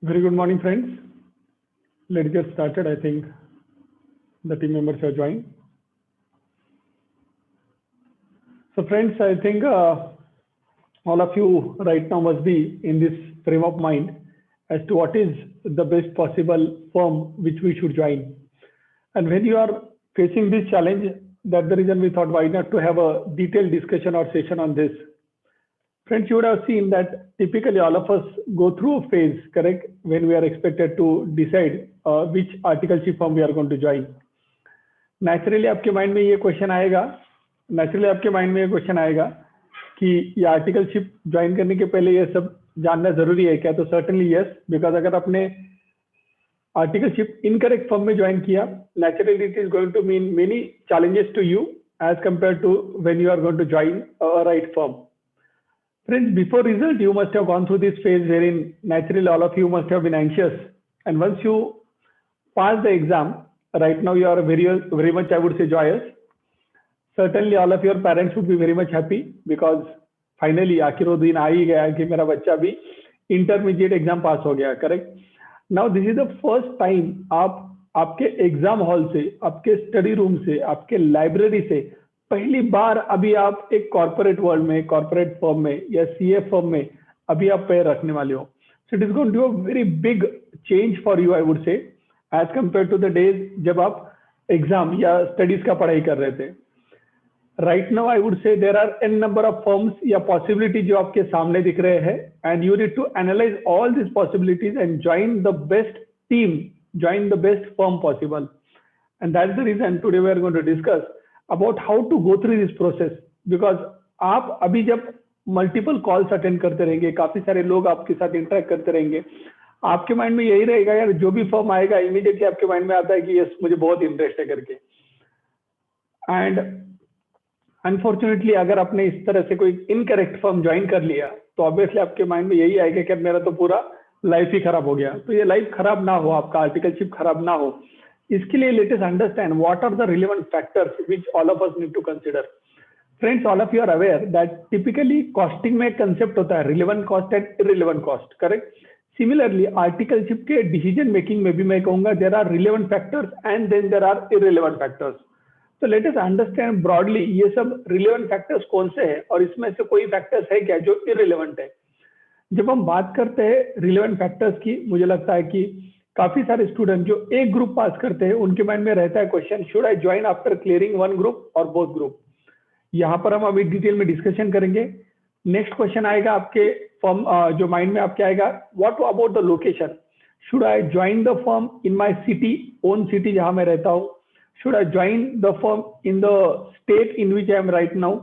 Very good morning, friends. Let's get started. I think the team members have joined. So, friends, I think all of you right now must be in this frame of mind as to what is the best possible firm which we should join. And when you are facing this challenge, that's the reason we thought why not to have a detailed discussion or session on this. Friends, you would have seen that typically all of us go through a phase, correct, when we are expected to decide which articleship firm we are going to join. Naturally आपके mind में ये question आएगा कि ये articleship join करने के पहले ये सब जानना जरूरी है क्या? तो सर्टेनली यस, बिकॉज अगर आपने आर्टिकलशिप इनकरेक्ट फर्म में ज्वाइन किया, naturally it is going to mean many challenges to you as compare to when you are going to join a right firm. Friends, before result, you must have gone through this phase wherein naturally all of you must have been anxious. And once you pass the exam, right now you are very much, I would say, joyous. Certainly all of your parents would be very much happy because finally आखिर वो दिन आ ही गया कि मेरा बच्चा भी intermediate exam पास हो गया, correct. Now this is the first time आप आपके एग्जाम हॉल से, आपके स्टडी रूम से, आपके लाइब्रेरी से पहली बार अभी आप एक कॉर्पोरेट वर्ल्ड में, कॉर्पोरेट फर्म में या सीए फर्म में अभी आप पैर रखने वाले हो. So it is going to a very big change for you, I would say, as compare to the days जब आप एग्जाम या स्टडीज का पढ़ाई कर रहे थे. Right now I would say there are an number of firms या possibility जो आपके सामने दिख रहे हैं, and you need to analyse all this possibilities and join the best team, join the best firm possible. And that's the reason today we are going to discuss about how to go through this process, because आप अभी जब multiple calls attend करते रहेंगे, काफी सारे लोग आपके साथ इंटरेक्ट करते रहेंगे, आपके माइंड में यही रहेगा यार जो भी फॉर्म आएगा इमीडिएटली आपके माइंड में आता है कि यस मुझे बहुत इंटरेस्ट है करके. एंड अनफॉर्चुनेटली अगर आपने इस तरह से कोई इनकरेक्ट फॉर्म ज्वाइन कर लिया तो ऑब्वियसली आपके माइंड में यही आएगा कि मेरा तो पूरा लाइफ ही खराब हो गया. तो ये लाइफ खराब ना हो, आपका आर्टिकलशिप खराब ना हो, इसके लिए let us understand what are the relevant factors which all of us need to consider. Friends, all of you are aware that typically costing में एक कंसेप्ट होता है relevant cost and irrelevant cost, correct. Similarly articleship के decision making में भी मैं कहूंगा there are relevant factors and then there are irrelevant factors. तो लेट अस अंडरस्टैंड ब्रॉडली ये सब रिलेवेंट फैक्टर्स कौन से हैं और इसमें से कोई फैक्टर्स है क्या जो इररिलेवेंट है. जब हम बात करते हैं रिलेवेंट फैक्टर्स की, मुझे लगता है कि काफी सारे स्टूडेंट जो एक ग्रुप पास करते हैं उनके माइंड में रहता है question, should I join after clearing one group और बोथ ग्रुप. यहाँ पर हम अभी डिटेल में डिस्कशन करेंगे. नेक्स्ट क्वेश्चन आएगा आपके फर्म जो माइंड में आपके आएगा, what about the location, should I join the firm in my city, own city जहां मैं रहता हूँ, should I join the firm in the state in which I am right now,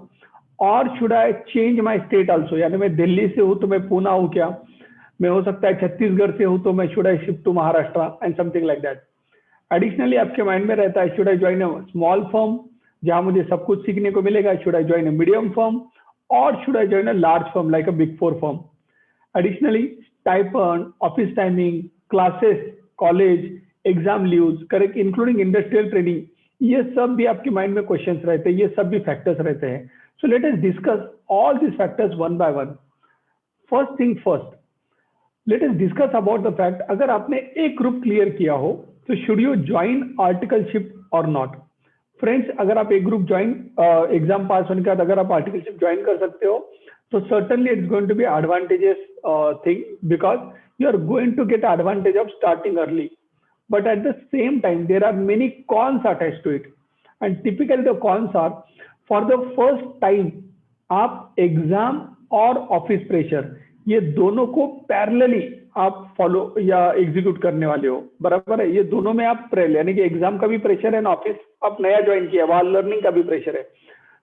और should I change my state also, यानी मैं दिल्ली से हूँ तो मैं पूना हूँ क्या, मैं हो सकता है छत्तीसगढ़ से हूं तो मैं should I shift to Maharashtra and something like that. Additionally आपके माइंड में रहता है should I join a small firm जहां मुझे सब कुछ सीखने को मिलेगा, should I join a medium firm, और should I join a large firm like a big four firm. Additionally stipend, office timing, classes, college, exam leaves, correct, including industrial training, ये सब भी आपके माइंड में क्वेश्चन रहते हैं, ये सब भी फैक्टर्स रहते हैं. So let us discuss all this factors one by one. First thing first, let us discuss about the fact, अगर आपने एक ग्रुप क्लियर किया हो तो शुड यू ज्वाइन आर्टिकलशिप और नॉट. फ्रेंड्स, अगर आप एक ग्रुप ज्वाइन एग्जाम पास होने के बाद अगर आप आर्टिकलशिप ज्वाइन कर सकते हो तो certainly it's going to be advantages thing, because you are going to get advantage of starting early, but at the same time there are many cons attach to it. And typically the cons are, for the first time आप exam और office pressure ये दोनों को parallelly आप follow या execute करने वाले हो, बराबर है. ये दोनों में आप यानी कि एग्जाम का भी प्रेशर है ना, ऑफिस आप नया ज्वाइन किया वहां लर्निंग का भी प्रेशर है,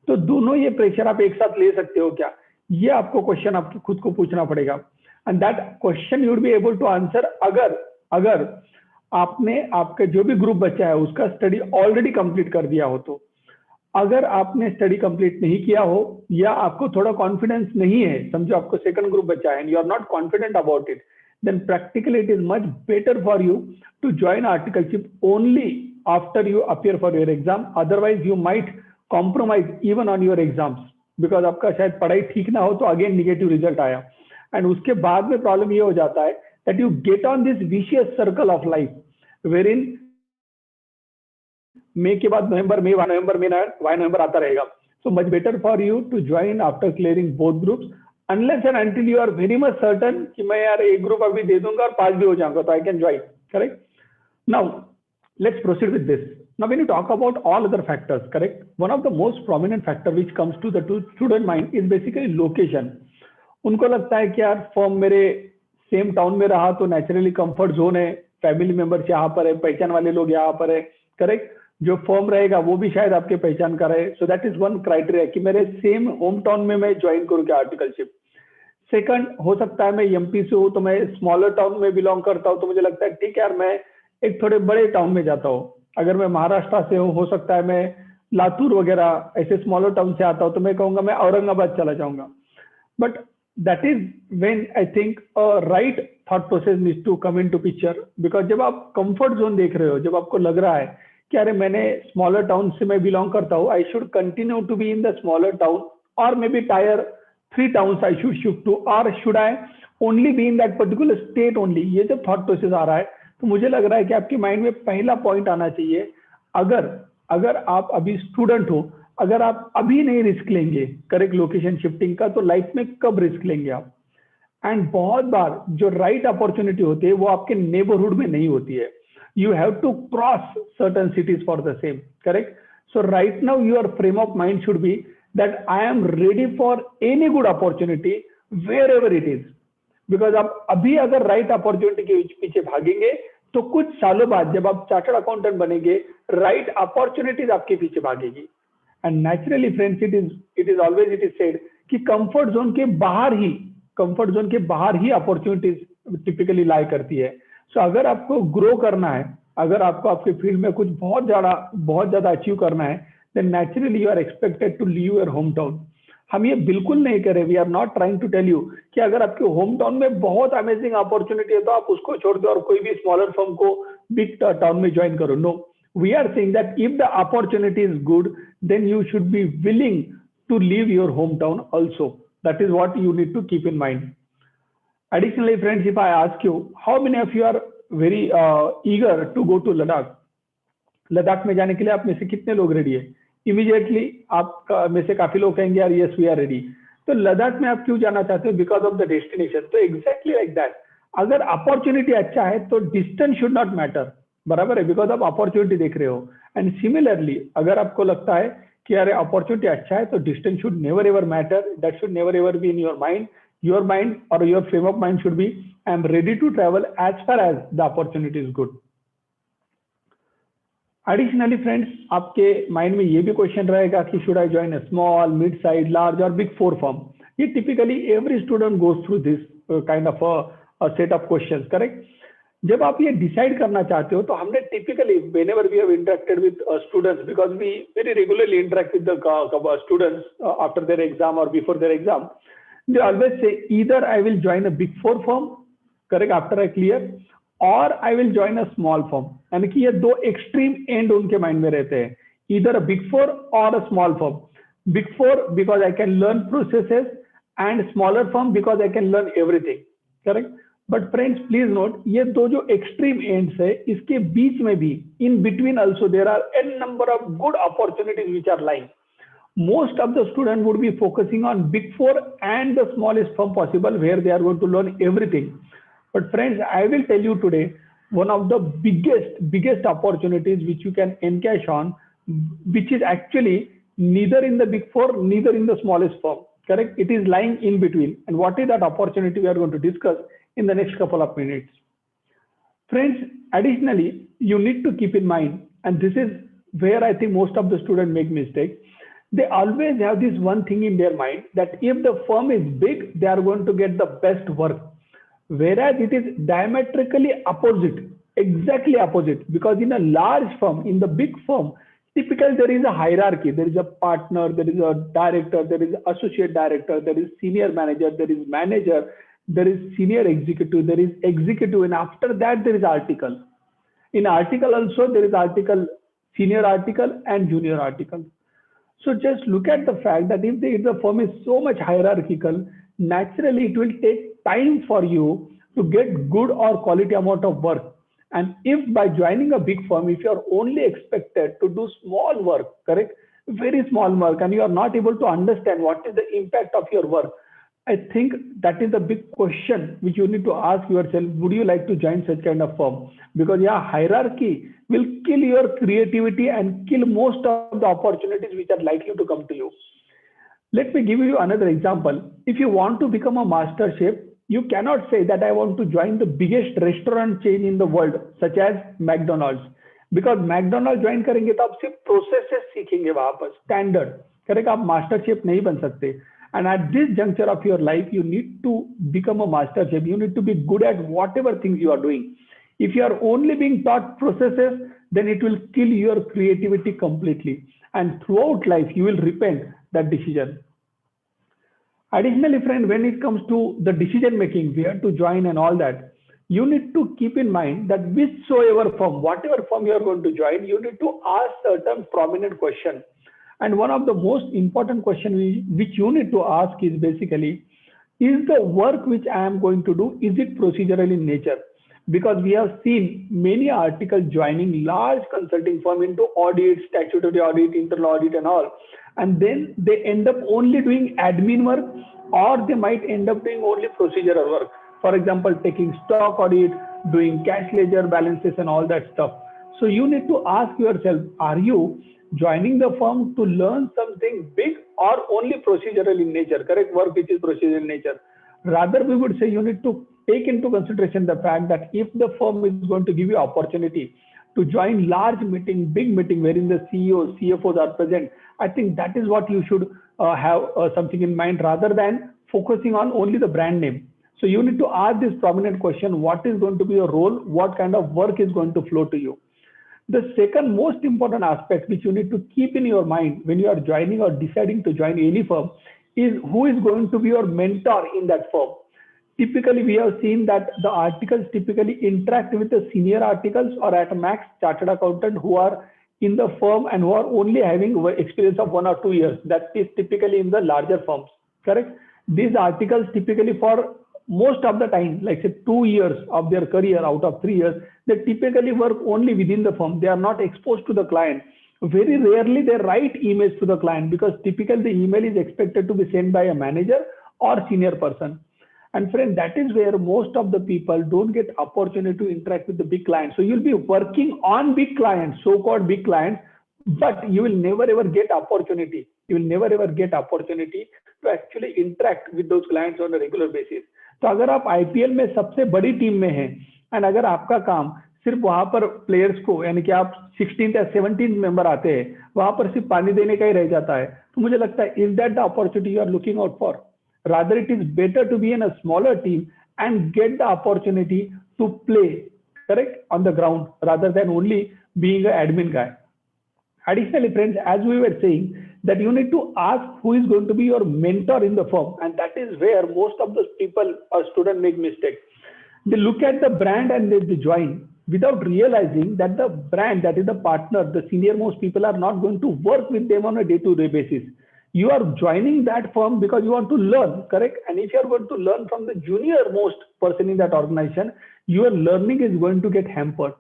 तो दोनों ये प्रेशर आप एक साथ ले सकते हो क्या, ये आपको क्वेश्चन आपको खुद को पूछना पड़ेगा. And that question you would be able to answer अगर आपने आपका जो भी ग्रुप बचा है उसका स्टडी ऑलरेडी कंप्लीट कर दिया हो. तो अगर आपने स्टडी कंप्लीट नहीं किया हो या आपको थोड़ा कॉन्फिडेंस नहीं है, समझो आपको सेकंड ग्रुप बचा है and you are not confident about it, then practically it is much better for you to join articleship only after you appear for your exam. Otherwise you might compromise even on your exams, because आपका शायद पढ़ाई ठीक ना हो तो again negative result आया, and उसके बाद में प्रॉब्लम ये हो जाता है that you get on this vicious circle of life wherein May के बाद November, May, November, May, why November आता रहेगा. So much better for you to join after clearing both groups, unless and until you are very much certain कि मैं यार एक group अभी दे दूंगा और 5 भी हो जाऊंगा तो I can join. Correct? Now let's proceed with this. Now when you talk about all other factors, correct, one of the most prominent factor which comes to the student mind is basically location. उनको लगता है कि यार form मेरे same town में रहा तो naturally comfort zone है, फैमिली मेंबर्स यहाँ पर है, पहचान वाले लोग यहाँ पर है. करेक्ट? जो फॉर्म रहेगा वो भी शायद आपके पहचान का रहे. So that is one criteria कि मेरे सेम होम टाउन में मैं ज्वाइन करूँ क्या आर्टिकलशिप. सेकंड, हो सकता है मैं एमपी से हूँ तो मैं स्मॉलर टाउन में बिलोंग करता हूँ तो मुझे लगता है ठीक है यार मैं एक थोड़े बड़े टाउन में जाता हूँ. अगर मैं महाराष्ट्र से हूँ, हो सकता है मैं लातूर वगैरह ऐसे स्मॉलर टाउन से आता हूँ तो मैं कहूँगा मैं औरंगाबाद चला जाऊंगा. But that is when I think right thought process needs to come into picture. Because जब आप कंफर्ट जोन देख रहे हो, जब आपको लग रहा है कि अरे मैंने स्मॉलर टाउन से मैं बिलोंग करता हूँ, I should continue to be in the smaller town और maybe tier 3 towns I should shift to, और should I only be in that particular state only. ये जब थॉट प्रोसेस आ रहा है तो मुझे लग रहा है कि आपके माइंड में पहला पॉइंट आना चाहिए, अगर आप अभी स्टूडेंट हो, अगर आप अभी नहीं रिस्क लेंगे करेक्ट लोकेशन शिफ्टिंग का, तो लाइफ में कब रिस्क लेंगे आप. एंड बहुत बार जो राइट अपॉर्चुनिटी होती है वो आपके नेबरहुड में नहीं होती है. You have to cross certain cities for the same, correct? So right now your frame of mind should be that I am ready for any good opportunity wherever it is. Because आप अभी अगर right opportunity के पीछे भागेंगे तो कुछ सालों बाद जब आप चार्टर्ड अकाउंटेंट बनेंगे, right opportunities आपके पीछे भागेगी. And naturally friends, it is always said कि comfort zone के बाहर ही opportunities typically lie करती है. सो अगर आपको ग्रो करना है, अगर आपको आपके फील्ड में कुछ बहुत ज्यादा अचीव करना है, then naturally you are expected to leave your home town. हम ये बिल्कुल नहीं करें, we are not trying to tell you कि अगर आपके होम टाउन में बहुत अमेजिंग अपॉर्चुनिटी है तो आप उसको छोड़ दो और कोई भी स्मॉलर फर्म को बिग टाउन में ज्वाइन करो. No, we are saying that if the opportunity is good then you should be willing to leave your home town also. That is what you need to keep in mind. Additionally, friends, if I ask you, how many of you are very eager to go to Ladakh? Ladakh में जाने के लिए आप में से कितने लोग ready है? इमीडिएटली आप में से काफी लोग कहेंगे यार यस वी आर रेडी. तो लद्दाख में आप क्यों जाना चाहते हो? Because of the destination. तो एग्जैक्टली लाइक दैट, अगर अपॉर्चुनिटी अच्छा है तो डिस्टेंस शुड नॉट मैटर, बराबर है, बिकॉज आप अपॉर्चुनिटी देख रहे हो. एंड सिमिलरली अगर आपको लगता है कि अरे अपॉर्चुनिटी अच्छा है तो distance should never ever matter, that should never ever be in your mind. Your mind or your frame of mind should be, I am ready to travel as far as the opportunity is good. Additionally, friends, आपके mind में ये भी question रहेगा कि should I join a small, mid-size, large or big four firm? ये typically every student goes through this kind of a set of questions, correct? जब आप ये डिसाइड करना चाहते हो तो हमने typically whenever we have interacted with students, because we very regularly interact with the students after their exam or before their exam, they always say either I will join a big four firm, correct, after I clear, or I will join a small firm. यानी कि ये दो extreme and उनके mind में रहते हैं, either a big four or a small firm. Big four because I can learn processes, and smaller firm because I can learn everything, correct? But friends, please note, ये दो जो extreme ends है, इसके बीच में भी in between also there are n number of good opportunities which are lying. Most of the students would be focusing on big four and the smallest firm possible where they are going to learn everything. But friends, I will tell you today one of the biggest opportunities which you can encash on, which is actually neither in the big four, neither in the smallest firm, correct? It is lying in between. And what is that opportunity we are going to discuss in the next couple of minutes. Friends, additionally, you need to keep in mind, and this is where I think most of the students make mistakes. They always have this one thing in their mind that if the firm is big, they are going to get the best work. Whereas it is diametrically opposite, exactly opposite. Because in a large firm, in the big firm, typically there is a hierarchy. There is a partner, there is a director, there is associate director, there is senior manager, there is manager, there is senior executive, there is executive, and after that there is article. In article also there is article, senior article and junior article. So just look at the fact that if the firm is so much hierarchical, naturally it will take time for you to get good or quality amount of work. And if by joining a big firm, if you are only expected to do small work, correct, very small work, and you are not able to understand what is the impact of your work, I think that is the big question which you need to ask yourself. Would you like to join such kind of firm? Because yeah, hierarchy will kill your creativity and kill most of the opportunities which are likely to come to you. Let me give you another example. If you want to become a master chef, you cannot say that I want to join the biggest restaurant chain in the world, such as McDonald's. Because McDonald's join करेंगे तो आप सिर्फ processes सीखेंगे वहां पर standard correct आप master chef नहीं बन सकते and at this juncture of your life you need to become a master chef you need to be good at whatever things you are doing if you are only being taught processes then it will kill your creativity completely and throughout life you will repent that decision. Additionally, friend, when it comes to the decision making, where to join and all that, you need to keep in mind that whichsoever firm, whatever firm you are going to join, you need to ask certain prominent question. And one of the most important question which you need to ask is basically, is the work which I am going to do, is it procedural in nature? Because we have seen many articles joining large consulting firm into audit, statutory audit, internal audit and all. And then they end up only doing admin work, or they might end up doing only procedural work. For example, taking stock audit, doing cash ledger balances and all that stuff. So you need to ask yourself, are you joining the firm to learn something big or only procedural in nature, correct work which is procedural in nature? Rather, we would say you need to take into consideration the fact that if the firm is going to give you opportunity to join large meeting, big meeting wherein the CEOs, CFOs are present, I think that is what you should have something in mind rather than focusing on only the brand name. So you need to ask this prominent question, what is going to be your role? What kind of work is going to flow to you? The second most important aspect which you need to keep in your mind when you are joining or deciding to join any firm is who is going to be your mentor in that firm. Typically, we have seen that the articles typically interact with the senior articles or at max chartered accountant who are in the firm and who are only having experience of 1 or 2 years. That is typically in the larger firms, correct? These articles typically for most of the time, like say 2 years of their career out of 3 years, they typically work only within the firm. They are not exposed to the client. Very rarely they write emails to the client because typically the email is expected to be sent by a manager or senior person. And friend, that is where most of the people don't get opportunity to interact with the big clients. So you'll be working on big clients, so-called big clients, but you will never ever get opportunity. You will never ever get opportunity to actually interact with those clients on a regular basis. तो अगर आप IPL में सबसे बड़ी team में हैं and अगर आपका काम सिर्फ वहां पर प्लेयर्स को यानी कि आप 16th या 17th मेंबर आते हैं वहां पर सिर्फ पानी देने का ही रह जाता है तो मुझे लगता है is that the opportunity you are looking out for rather it is better to be in a smaller team and get the opportunity to play correct on the ground rather than only being an admin guy. Additionally, friends, as we were saying that you need to ask who is going to be your mentor in the firm, and that is where most of the people or students make mistakes. They look at the brand and they join without realizing that the brand, that is the partner, the senior most people are not going to work with them on a day-to-day basis. You are joining that firm because you want to learn, correct? And if you are going to learn from the junior most person in that organization, your learning is going to get hampered.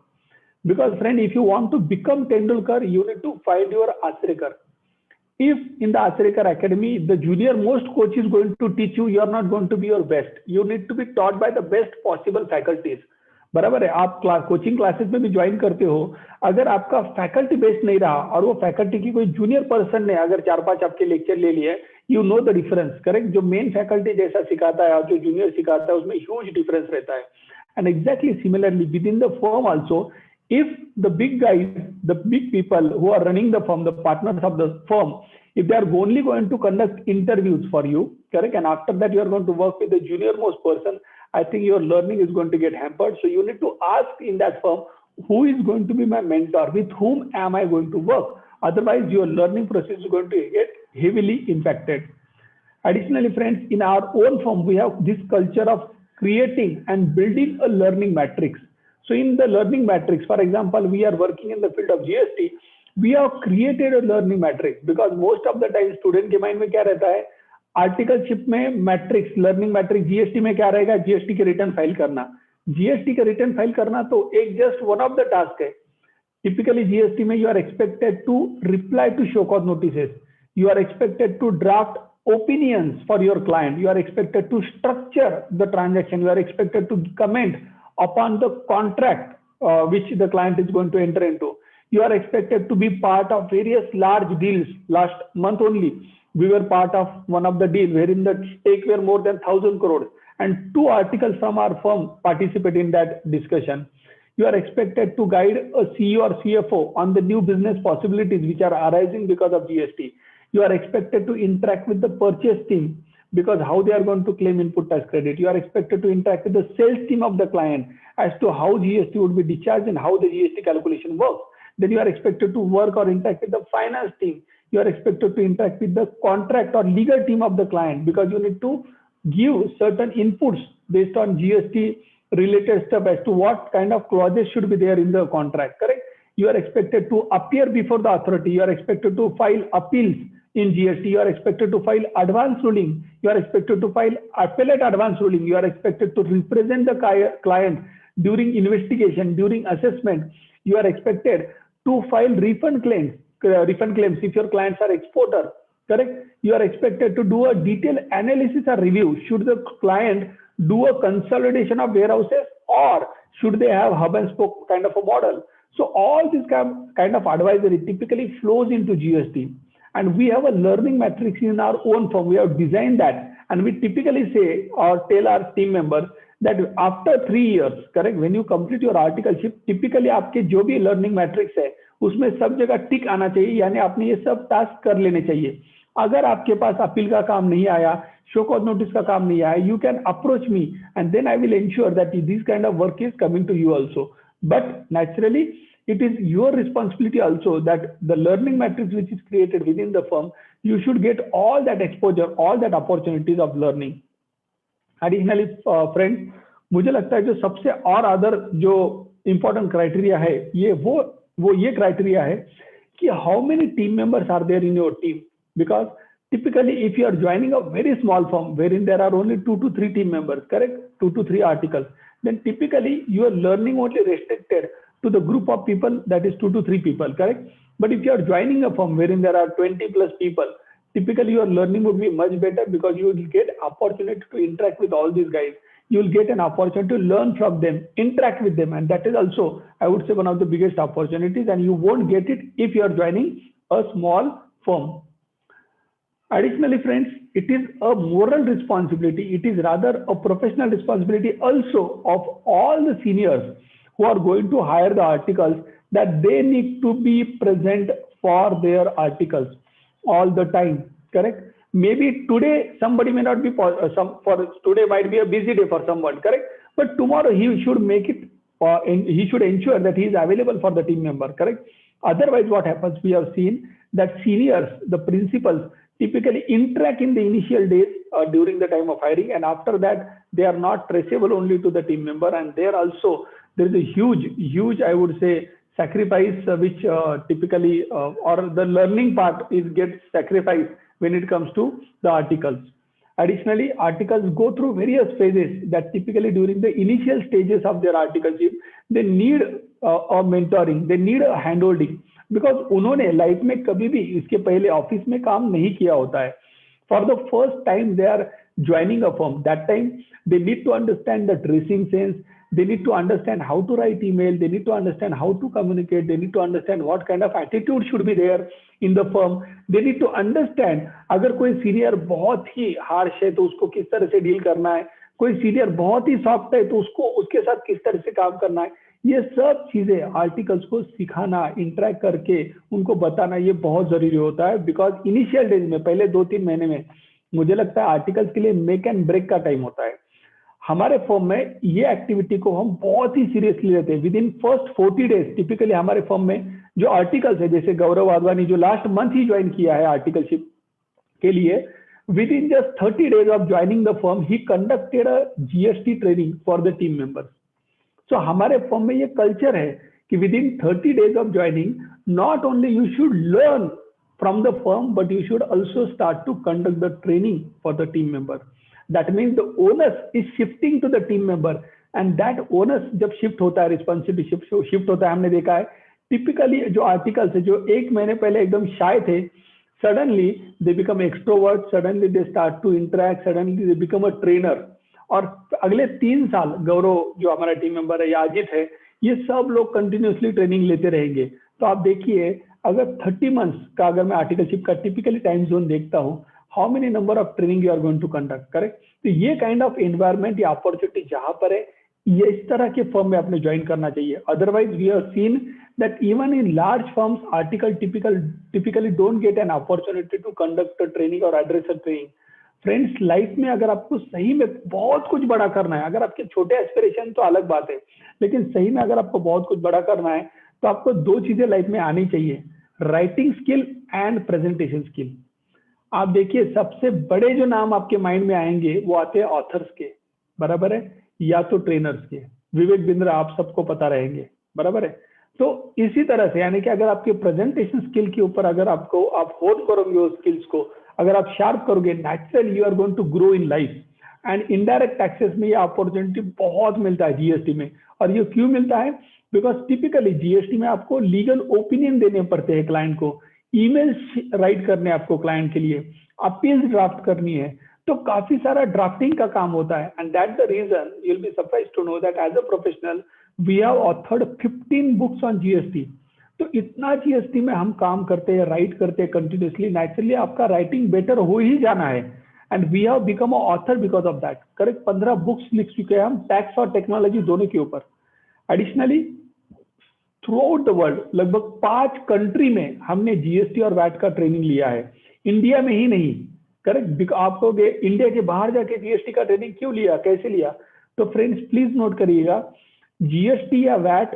Because friend, if you want to become Tendulkar, you need to find your Achrekar. If in the Achrekar Academy, the junior most coach is going to teach you, you are not going to be your best. You need to be taught by the best possible faculties. बराबर है आप coaching classes में भी join करते हो अगर आपका faculty based नहीं रहा और वो फैकल्टी की कोई जूनियर पर्सन ने अगर 4-5 आपके लेक्चर ले लिए you know the difference correct जो मेन फैकल्टी जैसा सिखाता है और जो जूनियर सिखाता है उसमें ह्यूज डिफरेंस रहता है and exactly similarly with in the firm also if the big guys, the big people who are running the firm, the partners of the firm, if they are only going to conduct interviews for you, correct, and after that you are going to work with the junior most person, I think your learning is going to get hampered. So you need to ask in that firm, who is going to be my mentor? With whom am I going to work? Otherwise, your learning process is going to get heavily impacted. Additionally, friends, in our own firm, we have this culture of creating and building a learning matrix. So in the learning matrix, for example, we are working in the field of GST. We have created a learning matrix because most of the time student के mind में क्या रहता है articleship में matrix, learning matrix, GST में क्या रहेगा, GST के रिटर्न फाइल करना। जीएसटी के रिटर्न फाइल करना तो एक just one of the task है। टिपिकली जीएसटी में you are expected to reply to show cause notices, you are expected to draft opinions for your client, you are expected to structure the transaction, you are expected to comment upon the contract which the client is going to enter into, you are expected to be part of various large deals. Last month only we were part of one of the deal wherein the stake were more than 1,000 crores and 2 articles from our firm participate in that discussion. You are expected to guide a CEO or CFO on the new business possibilities which are arising because of GST. You are expected to interact with the purchase team because how they are going to claim input tax credit. You are expected to interact with the sales team of the client as to how GST would be discharged and how the GST calculation works. Then you are expected to work or interact with the finance team. You are expected to interact with the contract or legal team of the client because you need to give certain inputs based on GST related stuff as to what kind of clauses should be there in the contract, correct? You are expected to appear before the authority. You are expected to file appeals in GST. You are expected to file advance ruling. You are expected to file appellate advance ruling. You are expected to represent the client during investigation, during assessment. You are expected to file refund claims if your clients are exporter, correct? You are expected to do a detailed analysis or review. Should the client do a consolidation of warehouses or should they have hub and spoke kind of a model? So all this kind of advisory typically flows into GST. And we have a learning matrix in our own firm. We have designed that. And we typically say or tell our team members that after 3 years, correct, when you complete your articleship, typically आपके जो भी learning matrix है, उसमें सब जगह टिक आना चाहिए, यानी आपने ये सब टास्क कर लेने चाहिए. अगर आपके पास अपील का काम नहीं आया, शो कॉज नोटिस का काम नहीं आया, you can approach me and then I will ensure that this kind of work is coming to you also. But naturally, it is your responsibility also that the learning matrix which is created within the firm, you should get all that exposure, all that opportunities of learning. Additionally, friends, मुझे लगता है जो सबसे और other जो important criteria है, ये वो ये criteria है कि how many team members are there in your team. Because typically if you are joining a very small firm wherein there are only 2 to 3 team members, correct, 2 to 3 articles, then typically you are learning only restricted to the group of people, that is 2 to 3 people, correct? But if you are joining a firm wherein there are 20 plus people, typically your learning would be much better because you will get opportunity to interact with all these guys. You will get an opportunity to learn from them, interact with them, and that is also, I would say, one of the biggest opportunities, and you won't get it if you are joining a small firm. Additionally, friends, it is a moral responsibility. It is rather a professional responsibility also of all the seniors who are going to hire the articles that they need to be present for their articles all the time, correct? Maybe today somebody may not be today might be a busy day for someone, correct? But tomorrow he should make it, he should ensure that he is available for the team member, correct? Otherwise, what happens? We have seen that seniors, the principals, typically interact in the initial days during the time of hiring, and after that they are not traceable only to the team member, and there also there is a huge I would say sacrifice which typically or the learning part is gets sacrificed when it comes to the articles. Additionally, articles go through various phases that typically during the initial stages of their articleship they need a mentoring, they need a handholding, because उन्होंने life में कभी भी इसके पहले office में काम नहीं किया होता है. For the first time they are joining a firm, that time they need to understand the dressing sense, they need to understand how to write email, they need to understand how to communicate, they need to understand what kind of attitude should be there in the firm, they need to understand अगर कोई senior बहुत ही harsh है तो उसको किस तरह से deal करना है, कोई सीनियर बहुत ही सॉफ्ट है तो उसको उसके साथ किस तरह से काम करना है. ये सब चीजें आर्टिकल्स को सिखाना, इंटरेक्ट करके उनको बताना ये बहुत जरूरी होता है, बिकॉज इनिशियल डेज में पहले 2-3 महीने में मुझे लगता है आर्टिकल्स के लिए मेक एंड ब्रेक का टाइम होता है. हमारे फर्म में ये एक्टिविटी को हम बहुत ही सीरियसली लेते हैं. With in first 40 days typically हमारे फर्म में जो आर्टिकल्स है, जैसे गौरव वाधवानी जो लास्ट मंथ ही ज्वाइन किया है आर्टिकलशिप के लिए, with in just 30 days of joining the firm he conducted a GST training for the team members. So हमारे फर्म में ये कल्चर है कि with in 30 days of joining not only you should learn from the firm, but you should also start to conduct the training for the team member. That means the onus is shifting to the team member, and that onus जब shift होता है, responsibility shift होता है, हमने देखा है typically जो articles है, जो एक महीने पहले एकदम shy थे, suddenly they become extrovert, suddenly they start to interact, suddenly they become a trainer. और अगले 3 साल गौरव जो हमारा टीम मेंबर है या अजित है, ये सब लोग कंटिन्यूसली ट्रेनिंग लेते रहेंगे. तो आप देखिए, अगर 30 मंथ्स का अगर मैं आर्टिकलशिप का टिपिकली टाइम जोन देखता हूँ, how many number of training you are going to conduct, correct. तो ये काइंड ऑफ एनवायरमेंट या अपॉर्चुनिटी जहां पर है, ये इस तरह के फर्म में आपने ज्वाइन करना चाहिए. Otherwise we have seen that even in large firms, article typically don't get an opportunity to conduct a training or address a training. Friends, life में अगर आपको सही में बहुत कुछ बड़ा करना है, अगर आपके छोटे एस्पिरेशन तो अलग बात है, लेकिन सही में अगर आपको बहुत कुछ बड़ा करना है, तो आपको 2 चीजें लाइफ में आनी चाहिए, writing skill and presentation skill. आप देखिए, सबसे बड़े जो नाम आपके माइंड में आएंगे वो आते हैं ऑथर्स के, बराबर है, या तो ट्रेनर्स के. विवेक बिंद्रा आप सबको पता रहेंगे, बराबर है. तो इसी तरह से, यानी कि अगर आपके प्रेजेंटेशन स्किल के ऊपर अगर आप होल्ड करोगे उस स्किल्स को, अगर आप शार्प करोगे, naturally you are going to grow in life. And indirect taxes में ये अपॉर्चुनिटी बहुत मिलता है जीएसटी में. और ये क्यों मिलता है? बिकॉज टिपिकली जीएसटी में आपको लीगल ओपिनियन देने पड़ते हैं क्लाइंट को, ईमेल्स राइट करने आपको क्लाइंट के लिए, अपील्स ड्राफ्ट करनी है, तो काफी सारा ड्राफ्टिंग का काम होता है. And that the reason you will be surprised to know that as a professional we have authored 15 books on GST. तो इतना जीएसटी में हम काम करते हैं, राइट करते हैं कंटिन्यूसली, नेचुरली आपका राइटिंग बेटर हो ही जाना है. And we have become a author because of that, correct. 15 books लिख चुके हैं हम, टैक्स और टेक्नोलॉजी दोनों के ऊपर. Additionally through out the world लगभग 5 कंट्री में हमने जीएसटी और वैट का ट्रेनिंग लिया है, इंडिया में ही नहीं, करेक्ट. आप कहोगे इंडिया के बाहर जाके जीएसटी का ट्रेनिंग क्यों लिया, कैसे लिया? तो फ्रेंड्स प्लीज नोट करिएगा, जीएसटी या वैट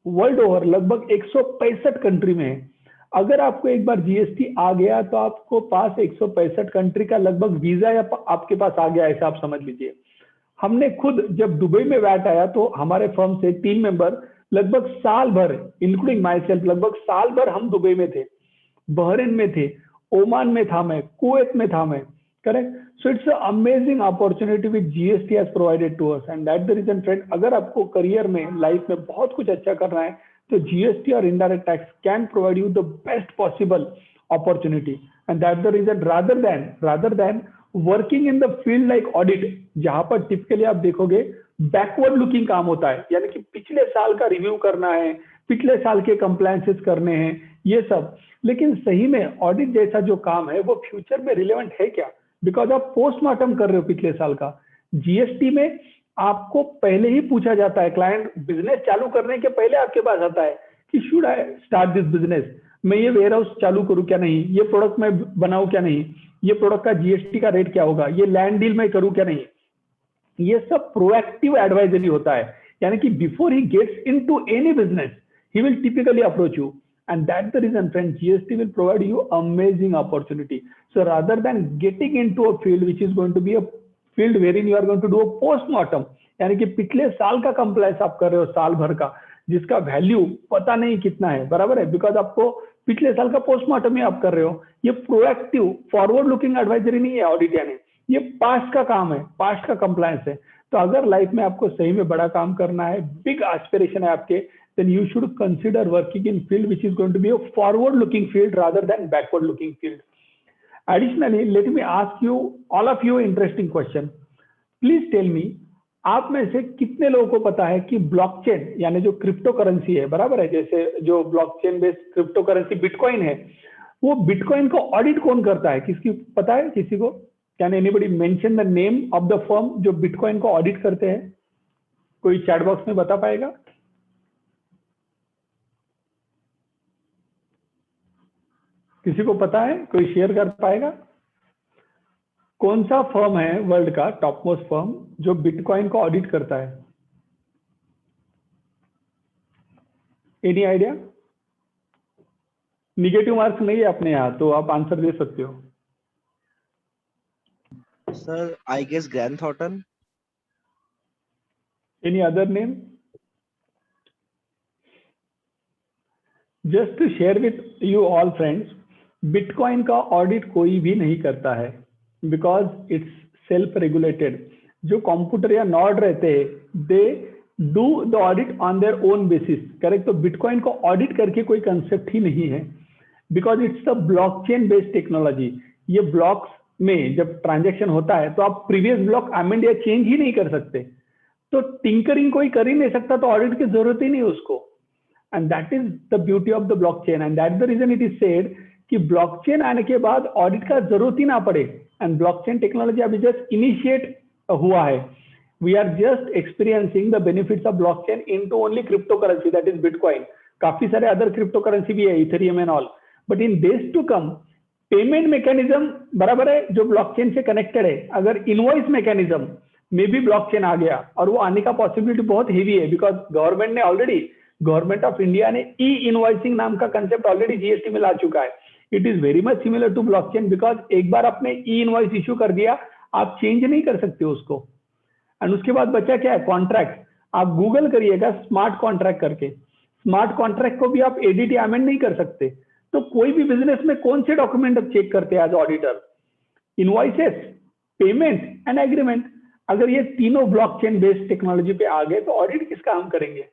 वर्ल्ड ओवर लगभग 165 कंट्री में है. अगर आपको एक बार जीएसटी आ गया तो आपको पास 165 कंट्री का लगभग वीजा या आपके पास आ गया, ऐसा आप समझ लीजिए. हमने खुद जब दुबई में वैट आया तो हमारे फर्म से टीम मेंबर लगभग साल भर, इंक्लूडिंग माई सेल्फ, लगभग साल भर हम दुबई में थे, बहरीन में थे, ओमान में था मैं, कुवैत में था मैं, correct. So it's amazing opportunity with GST has provided to us. And that the reason friend, अगर आपको करियर में, लाइफ में बहुत कुछ अच्छा करना है, तो जीएसटी और indirect tax can provide you the best possible opportunity. And that the reason, rather than working in the field like audit, जहां पर टिपिकली आप देखोगे बैकवर्ड लुकिंग काम होता है, यानी कि पिछले साल का रिव्यू करना है, पिछले साल के कंप्लायंसेस करने हैं, ये सब. लेकिन सही में ऑडिट जैसा जो काम है वो फ्यूचर में रिलेवेंट है क्या? बिकॉज आप पोस्टमार्टम कर रहे हो पिछले साल का. जीएसटी में आपको पहले ही पूछा जाता है, क्लाइंट बिजनेस चालू करने के पहले आपके पास आता है कि should I start this business, मैं ये वेयर हाउस चालू करूं क्या नहीं, ये प्रोडक्ट मैं बनाऊं क्या नहीं, ये प्रोडक्ट का जीएसटी का रेट क्या होगा, ये लैंड डील मैं करूं क्या नहीं. ये सब प्रोएक्टिव एडवाइजरी होता है, यानी कि before he gets into any business he will typically approach you. And that's the reason, friends, GST will provide you amazing opportunity. So rather than getting into a field which is going to be a field wherein you are going to do a post-mortem, यानी कि पिछले साल का compliance आप कर रहे हो साल भर का, जिसका वैल्यू पता नहीं कितना है, बराबर है, बिकॉज आपको पिछले साल का पोस्टमार्टम ही आप कर रहे हो. ये प्रोएक्टिव फॉरवर्ड लुकिंग एडवाइजरी नहीं है ऑडिट, यानी ये पास्ट का काम है, पास्ट का कंप्लायंस है. तो अगर लाइफ में आपको सही में बड़ा काम करना है, बिग एस्पिरेशन है आपके, then you should consider working in field which is going to be a forward looking field rather than backward looking field. Additionally, let me ask you, all of you, interesting question. Please tell me, आप में से कितने लोगों को पता है कि blockchain यानी जो क्रिप्टो करेंसी है, बराबर है, जैसे जो blockchain based crypto currency bitcoin है, वो बिटकॉइन को ऑडिट कौन करता है? किसकी पता है किसी को? Can anybody mention the name of the firm जो बिटकॉइन को ऑडिट करते हैं? कोई चैट बॉक्स में बता पाएगा? किसी को पता है? कोई शेयर कर पाएगा? कौन सा फर्म है वर्ल्ड का टॉप मोस्ट फर्म जो बिटकॉइन को ऑडिट करता है? Any idea? निगेटिव मार्क्स नहीं है अपने यहाँ, तो आप आंसर दे सकते हो. Sir I guess Grant Thornton. Any other name? Just to share with you all, friends, bitcoin का ऑडिट कोई भी नहीं करता है, बिकॉज इट्स सेल्फ रेगुलेटेड। जो कंप्यूटर या नॉड रहते हैं, they do the audit on their own basis, correct. तो बिटकॉइन को ऑडिट करके कोई कंसेप्ट ही नहीं है, because it's a blockchain based technology. ये ब्लॉक्स में जब ट्रांजेक्शन होता है तो आप प्रीवियस ब्लॉक अमेंड या चेंज ही नहीं कर सकते, तो टिंकरिंग कोई कर ही नहीं सकता, तो ऑडिट की जरूरत ही नहीं उसको। And that is the beauty of the blockchain, and that the reason it is said कि ब्लॉकचेन आने के बाद ऑडिट का जरूरत ही ना पड़े। एंड ब्लॉकचेन टेक्नोलॉजी अभी जस्ट इनिशिएट हुआ है। We are just experiencing the benefits of blockchain into only crypto currency, that is bitcoin. काफी सारे अदर क्रिप्टो करेंसी भी है, ethereum and all, but in days to come payment mechanism बराबर है जो ब्लॉकचेन से कनेक्टेड है। अगर इनवॉइस मैकेनिज्म में भी ब्लॉकचेन आ गया, और वो आने का पॉसिबिलिटी बहुत हेवी है, बिकॉज गवर्नमेंट ने ऑलरेडी, गवर्नमेंट ऑफ इंडिया ने ई इनवॉइसिंग नाम का कंसेप्ट ऑलरेडी जीएसटी में ला चुका है। It is very much similar to blockchain, because एक बार आपने ई इनवॉइस इश्यू कर दिया, आप चेंज नहीं कर सकते उसको। एंड उसके बाद बचा क्या है, कॉन्ट्रैक्ट। आप गूगल करिएगा स्मार्ट कॉन्ट्रैक्ट करके, स्मार्ट कॉन्ट्रैक्ट को भी आप एडिट या अमेंड नहीं कर सकते। तो कोई भी बिजनेस में कौन से डॉक्यूमेंट अब चेक करते हैं as auditor? Invoices, payment and agreement. अगर ये तीनों ब्लॉकचेन बेस्ड टेक्नोलॉजी पे आ गए तो ऑडिट किसका हम करेंगे?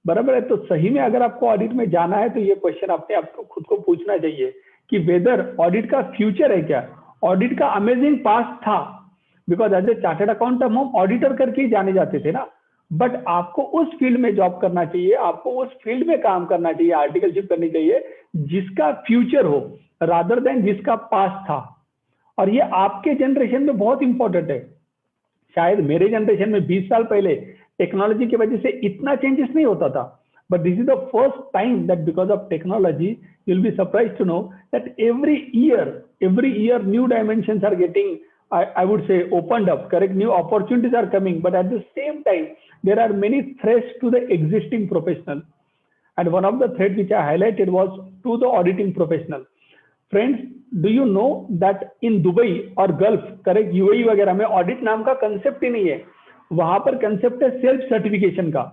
बराबर है। तो सही में अगर आपको ऑडिट में जाना है तो ये क्वेश्चन अपने आपको खुद को पूछना चाहिए कि वेदर ऑडिट का फ्यूचर है क्या? ऑडिट का अमेजिंग पास्ट था, because as a chartered accountant हम ऑडिटर करके ही जाने जाते थे ना, बट आपको उस फील्ड में जॉब करना चाहिए, आपको उस फील्ड में काम करना चाहिए, आर्टिकलशिप करनी चाहिए जिसका फ्यूचर हो रादर देन जिसका पास्ट था। और ये आपके जनरेशन में बहुत इंपॉर्टेंट है। शायद मेरे जनरेशन में 20 साल पहले टेक्नोलॉजी की वजह से इतना चेंजेस नहीं होता था, but this is the first time that because of technology you will be surprised to know that every year new dimensions are getting, I would say, opened up, correct? New opportunities are coming, but at the same time, there are many threats to the existing professional. And one of the threats which I highlighted was to the auditing professional. Friends, do you know that in Dubai or Gulf, correct, UAE वगैरह में audit नाम का concept ही नहीं है। वहां पर concept है सेल्फ सर्टिफिकेशन का।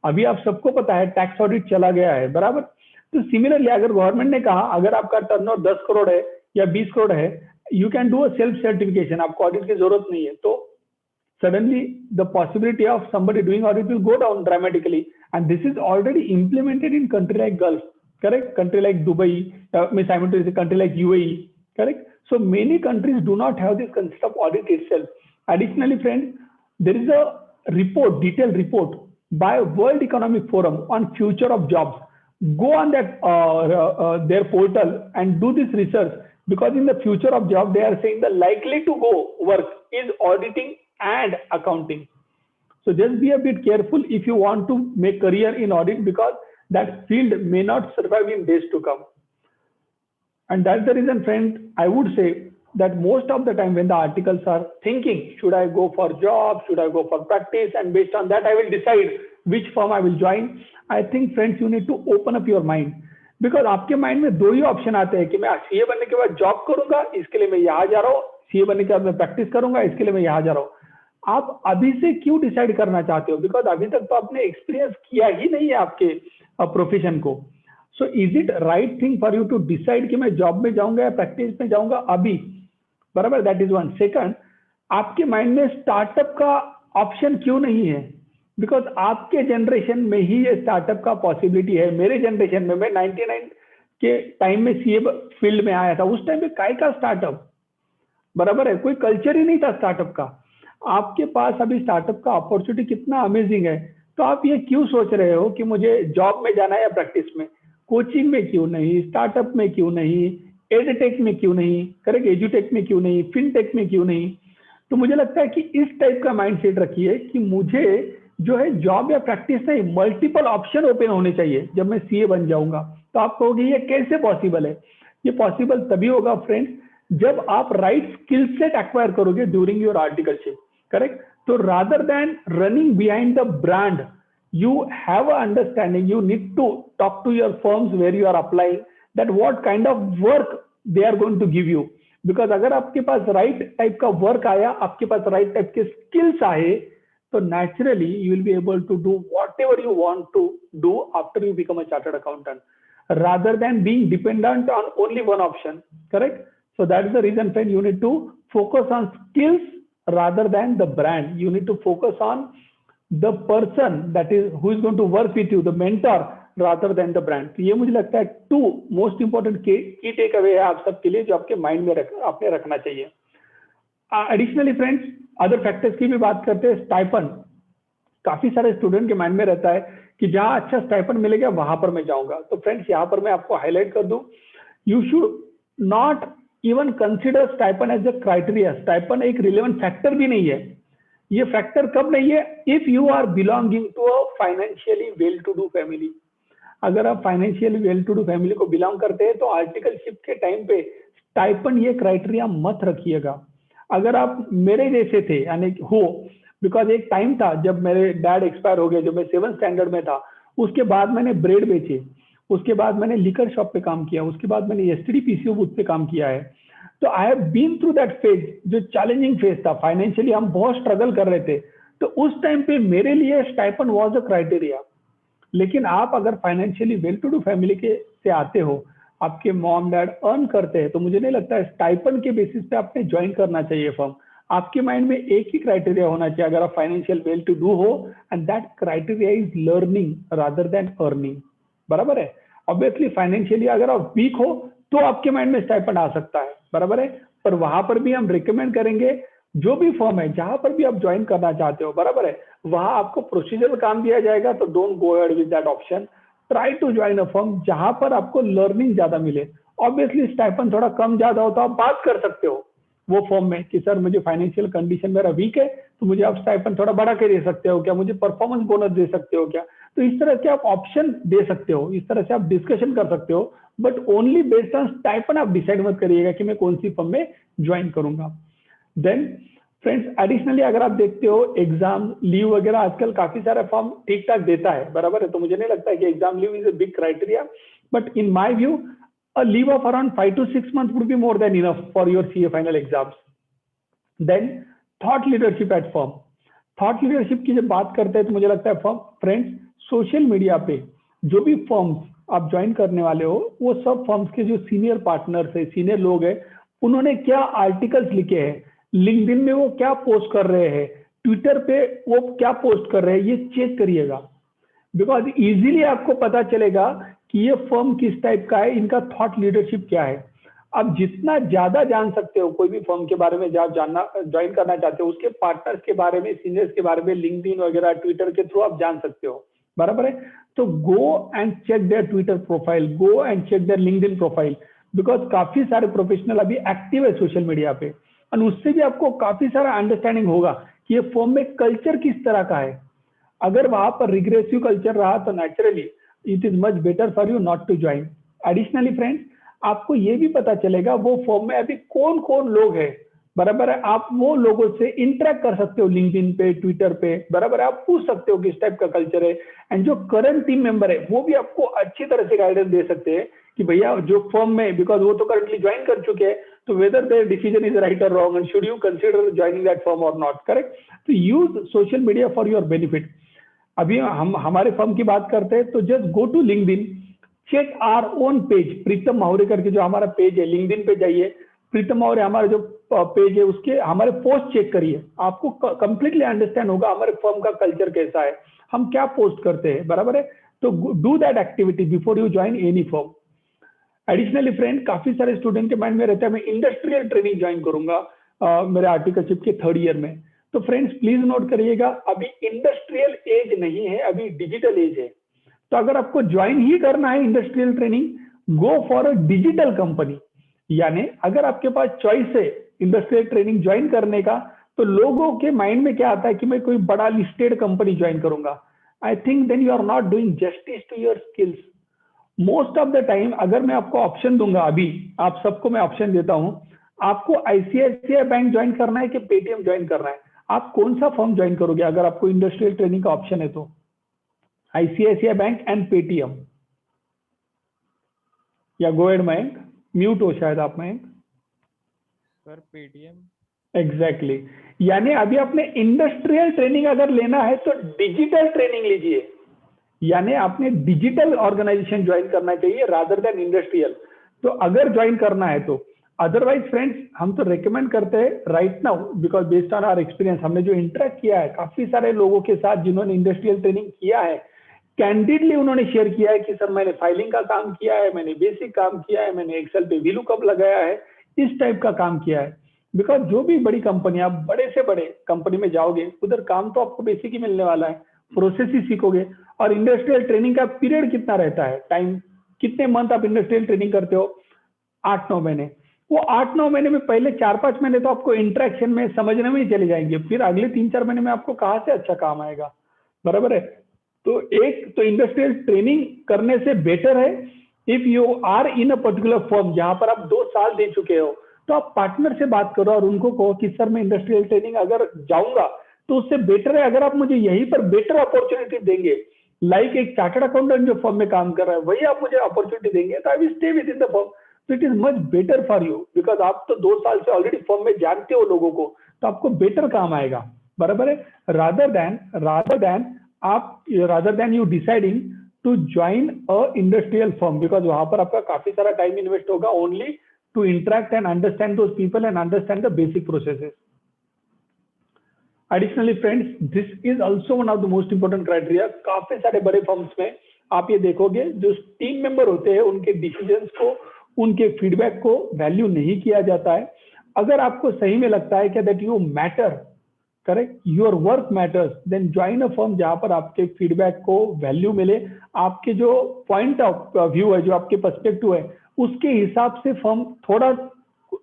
अभी आप सबको पता है टैक्स ऑडिट चला गया है, बराबर। तो सिमिलरली अगर गवर्नमेंट ने कहा अगर आपका टर्नओवर 10 करोड़ है या 20 करोड़ है, you can do a self certification, आपको ऑडिट की जरूरत नहीं है, तो suddenly the possibility of somebody doing audit will go down dramatically, and this is already implemented in country like Gulf, correct? Country like Dubai, simultaneously country like UAE, correct? So many countries do not have this concept of audit itself. Additionally, friends, there is a report, detailed report by World Economic Forum on future of jobs. Go on that their portal and do this research, because in the future of job they are saying the likely to go work is auditing and accounting. So just be a bit careful if you want to make career in audit, because that field may not survive in days to come. And that's the reason, friend, I would say that most of the time when the articles are thinking, should I go for job, should I go for practice, and based on that I will decide which firm I will join. I think, friends, you need to open up your mind, because आपके mind में दो ही option आते हैं कि मैं CA बनने के बाद जॉब करूंगा, इसके लिए मैं यहाँ जा रहा हूँ, सीए बनने के बाद मैं प्रैक्टिस करूंगा, इसके लिए मैं यहाँ जा रहा हूँ। आप अभी से क्यों डिसाइड करना चाहते हो? बिकॉज अभी तक तो आपने एक्सपीरियंस किया ही नहीं है आपके प्रोफेशन को। So is it right thing for you to decide कि मैं जॉब में जाऊंगा या प्रैक्टिस में जाऊंगा अभी? बराबर, दैट इज वन। सेकंड, आपके माइंड में स्टार्टअप का ऑप्शन क्यों नहीं है? बिकॉज आपके जनरेशन में ही ये स्टार्टअप का पॉसिबिलिटी है। मेरे जनरेशन में, मैं 99 के टाइम में सीए फील्ड में आया था, उस टाइम पे काय का स्टार्टअप, बराबर है, कोई कल्चर ही नहीं था स्टार्टअप का। आपके पास अभी स्टार्टअप का अपॉर्चुनिटी कितना अमेजिंग है, तो आप ये क्यों सोच रहे हो कि मुझे जॉब में जाना है या प्रैक्टिस में? कोचिंग में क्यों नहीं, स्टार्टअप में क्यों नहीं, एडटेक में क्यों नहीं, करेक्ट, एजुटेक में क्यों नहीं, फिनटेक में क्यों नहीं? तो मुझे लगता है कि इस टाइप का माइंडसेट रखिए कि मुझे जो है जॉब या प्रैक्टिस नहीं, मल्टीपल ऑप्शन ओपन होने चाहिए जब मैं सीए बन जाऊंगा। तो आप कहोगे ये कैसे पॉसिबल है? ये पॉसिबल तभी होगा फ्रेंड्स जब आप राइट स्किल सेट एक्वायर करोगे ड्यूरिंग योर आर्टिकलशिप, करेक्ट। तो rather than running behind the brand, you have a understanding, you need to talk to your firms where you are applying, that what kind of work they are going to give you, because अगर आपके पास right type का work आया, आपके पास right type के skills आए, तो naturally you will be able to do whatever you want to do after you become a chartered accountant. rather than being dependent on only one option. Correct? So that is the reason, friend, you need to focus on skills rather than the brand. You need to focus on the person that is who is going to work with you, the mentor, rather than the brand. तो ये मुझे लगता है 2 most important की take away है आप सबके लिए, जो आपके माइंड में आपने रखना चाहिए. एडिशनली फ्रेंड्स, अदर फैक्टर्स की भी बात करते हैं. स्टाइपेंड काफी सारे स्टूडेंट के माइंड में रहता है कि जहां अच्छा स्टाइपेंड मिलेगा वहां पर मैं जाऊंगा. तो फ्रेंड्स, यहाँ पर मैं आपको हाईलाइट कर दूं, you should not even consider stipend as a criteria. Stipend एक रिलेवेंट फैक्टर भी नहीं है. ये फैक्टर कब नहीं है? If you are belonging to a financially well to do family. अगर आप financially well to do family को बिलोंग करते हैं तो आर्टिकलशिप के टाइम पे स्टाइपेंड ये क्राइटेरिया मत रखिएगा. अगर आप मेरे जैसे थे, यानी हो, बिकॉज एक टाइम था जब मेरे डैड एक्सपायर हो गए, जब मैं 7th स्टैंडर्ड में था. उसके बाद मैंने ब्रेड बेचे, उसके बाद मैंने लिकर शॉप पे काम किया, उसके बाद मैंने एसटीडी पीसीओ बूथ पे काम किया है. तो I have been through that phase, जो चैलेंजिंग फेज था. फाइनेंशियली हम बहुत स्ट्रगल कर रहे थे. तो उस टाइम पे मेरे लिए स्टाइपेंड वाज अ क्राइटेरिया. लेकिन आप अगर financially well to do family के से आते हो, आपके मॉम डैड अर्न करते हैं, तो मुझे नहीं लगता है स्टाइपेंड के बेसिस पे आपने ज्वाइन करना चाहिए फर्म. आपके माइंड में एक ही क्राइटेरिया होना चाहिए अगर आप फाइनेंशियल वेल टू डू हो, and that criteria is learning rather than earning. बराबर है? ऑब्वियसली फाइनेंशियली अगर आप वीक हो तो आपके माइंड में स्टाइपेंड आ सकता है. बराबर है? पर वहां पर भी हम रिकमेंड करेंगे, जो भी फर्म है जहां पर भी आप ज्वाइन करना चाहते हो, बराबर है, वहां आपको प्रोसीजरल काम दिया जाएगा. तो don't go ahead with that option. Try to join a firm जहां पर आपको लर्निंग ज्यादा मिले. ऑब्वियसली स्टाइपेंड थोड़ा कम ज्यादा हो तो आप बात कर सकते हो वो फर्म में कि सर मुझे फाइनेंशियल कंडीशन मेरा वीक है, तो मुझे आप स्टाइपेंड थोड़ा बढ़ा के दे सकते हो क्या, मुझे परफॉर्मेंस बोनस दे सकते हो क्या. तो इस तरह के आप ऑप्शन दे सकते हो, इस तरह से आप डिस्कशन कर सकते हो. But only based on stipend आप डिसाइड मत करिएगा कि मैं कौन सी फर्म में ज्वाइन करूंगा. देन फ्रेंड्स, एडिशनली अगर आप देखते हो एग्जाम लीव वगैरह आजकल काफी सारा फॉर्म ठीक ठाक देता है. बराबर है? तो मुझे नहीं लगता है कि exam leave is a big criteria. But in my view, a leave of around 5 to 6 months would be more than enough for your CA final exams. Then thought leadership at firm. Thought leadership की जब बात करते हैं तो मुझे लगता है firm, friends, social media पे जो भी फर्म्स आप ज्वाइन करने वाले हो, वो सब फर्म्स के जो सीनियर पार्टनर्स है, सीनियर लोग हैं, उन्होंने क्या आर्टिकल्स लिखे हैं, लिंक्डइन में वो क्या पोस्ट कर रहे हैं, ट्विटर पे वो क्या पोस्ट कर रहे हैं, ये चेक करिएगा. बिकॉज इजीली आपको पता चलेगा कि ये फर्म किस टाइप का है, इनका थॉट लीडरशिप क्या है. आप जितना ज्यादा जान सकते हो कोई भी फर्म के बारे में, जहाँ जानना ज्वाइन करना चाहते हो, उसके पार्टनर्स के बारे में, सीनियर्स के बारे में, लिंक्डइन वगैरह ट्विटर के थ्रू आप जान सकते हो. बराबर है? तो go and check their Twitter profile, go and check their LinkedIn profile, because काफी सारे प्रोफेशनल अभी एक्टिव है सोशल मीडिया पे. और उससे भी आपको काफी सारा अंडरस्टैंडिंग होगा कि ये फर्म में कल्चर किस तरह का है. अगर वहां पर रिग्रेसिव कल्चर रहा तो naturally it is much better for you not to join. Additionally friends, आपको ये भी पता चलेगा वो फर्म में अभी कौन कौन लोग हैं. बराबर है? आप वो लोगों से इंटरेक्ट कर सकते हो लिंक्डइन पे, ट्विटर पे. बराबर है? आप पूछ सकते हो किस टाइप का कल्चर है. एंड जो करंट टीम मेंबर है वो भी आपको अच्छी तरह से गाइडेंस दे सकते हैं कि भैया जो फर्म में, बिकॉज वो तो करंटली ज्वाइन कर चुके हैं, तो whether their decision is right और wrong, and should you consider joining that firm और नॉट. करेक्ट? तो use social media for your benefit. अभी हम हमारे फर्म की बात करते हैं तो just go to LinkedIn, check our own page. Pritam Mahure करके जो हमारा पेज है, लिंक्डइन पे जाइए, प्रीतम माहुरे हमारा जो पेज है उसके हमारे पोस्ट चेक करिए. आपको कंप्लीटली अंडरस्टैंड होगा हमारे फर्म का कल्चर कैसा है, हम क्या पोस्ट करते हैं. बराबर है? तो do that activity before you join any firm. Additionally friend, काफी सारे स्टूडेंट के माइंड में रहता है मैं इंडस्ट्रियल ट्रेनिंग ज्वाइन करूंगा मेरे आर्टिकलशिप के 3rd ईयर में. तो फ्रेंड्स प्लीज नोट करिएगा, अभी इंडस्ट्रियल एज नहीं है, अभी डिजिटल एज है. तो अगर आपको ज्वाइन ही करना है industrial training, go for a digital company. यानी अगर आपके पास चॉइस है इंडस्ट्रियल ट्रेनिंग ज्वाइन करने का, तो लोगों के माइंड में क्या आता है कि मैं कोई बड़ा लिस्टेड कंपनी ज्वाइन करूंगा. I think then you are not doing justice to your skills. Most of the time अगर मैं आपको ऑप्शन दूंगा, अभी आप सबको मैं ऑप्शन देता हूं, आपको आईसीआईसीआई बैंक ज्वाइन करना है कि पेटीएम ज्वाइन करना है, आप कौन सा फर्म ज्वाइन करोगे अगर आपको इंडस्ट्रियल ट्रेनिंग का ऑप्शन है तो? आईसीआईसीआई बैंक एंड पेटीएम, या गो एड मयंक, म्यूट हो शायद आप मयंक. Sir Paytm. एग्जैक्टली. यानी अभी आपने इंडस्ट्रियल ट्रेनिंग अगर लेना है तो डिजिटल ट्रेनिंग लीजिए. यानी आपने डिजिटल ऑर्गेनाइजेशन ज्वाइन करना चाहिए रादर देन इंडस्ट्रियल। तो अगर ज्वाइन करना है तो, अदरवाइज फ्रेंड्स हम तो रेकमेंड करते हैं right now, because based on our experience, हमने जो इंटरेक्ट किया है काफी सारे लोगों के साथ जिन्होंने इंडस्ट्रियल ट्रेनिंग किया है, कैंडिडली उन्होंने शेयर किया है कि सर मैंने फाइलिंग का काम किया है, मैंने बेसिक काम किया है, मैंने एक्सेल पे वीलुकअप लगाया है, इस टाइप का काम किया है। बिकॉज जो भी बड़ी कंपनी, आप बड़े से बड़े कंपनी में जाओगे उधर काम तो आपको बेसिक ही मिलने वाला है, प्रोसेस ही सीखोगे। और इंडस्ट्रियल ट्रेनिंग का पीरियड कितना रहता है, टाइम कितने मंथ आप इंडस्ट्रियल ट्रेनिंग करते हो, 8-9 महीने। वो 8-9 महीने में पहले 4-5 महीने तो आपको इंटरेक्शन में समझने में ही चले जाएंगे, फिर अगले 3-4 महीने में आपको कहाँ से अच्छा काम आएगा, बराबर है। तो एक तो इंडस्ट्रियल ट्रेनिंग करने से बेटर है if you are in a particular firm जहां पर आप 2 साल दे चुके हो, तो आप पार्टनर से बात करो और उनको कहो कि सर मैं इंडस्ट्रियल ट्रेनिंग अगर जाऊंगा तो उससे बेटर है अगर आप मुझे यहीं पर बेटर अपॉर्चुनिटी देंगे, लाइक एक चार्टर्ड अकाउंटेंट जो फर्म में काम कर रहा है वही आप मुझे अपॉर्चुनिटी देंगे, तो I will stay within the firm. तो it is much better for you, because आप तो 2 साल से ऑलरेडी फर्म में जानते हो लोगों को, तो आपको बेटर काम आएगा, बराबर है। Rather than you deciding to join a industrial firm, because वहां पर आपका काफी सारा टाइम इन्वेस्ट होगा only to interact and understand those people and understand the basic processes. Additionally friends, this is also one of the most important criteria. काफी सारे बड़े firms में आप ये देखोगे जो टीम मेंबर होते हैं उनके डिसीजंस को, उनके फीडबैक को वैल्यू नहीं किया जाता है। अगर आपको सही में लगता है कि that you matter, correct, your work matters, then join a firm जहां पर आपके फीडबैक को वैल्यू मिले, आपके जो पॉइंट ऑफ व्यू है, जो आपके पर्सपेक्टिव है उसके हिसाब से फर्म थोड़ा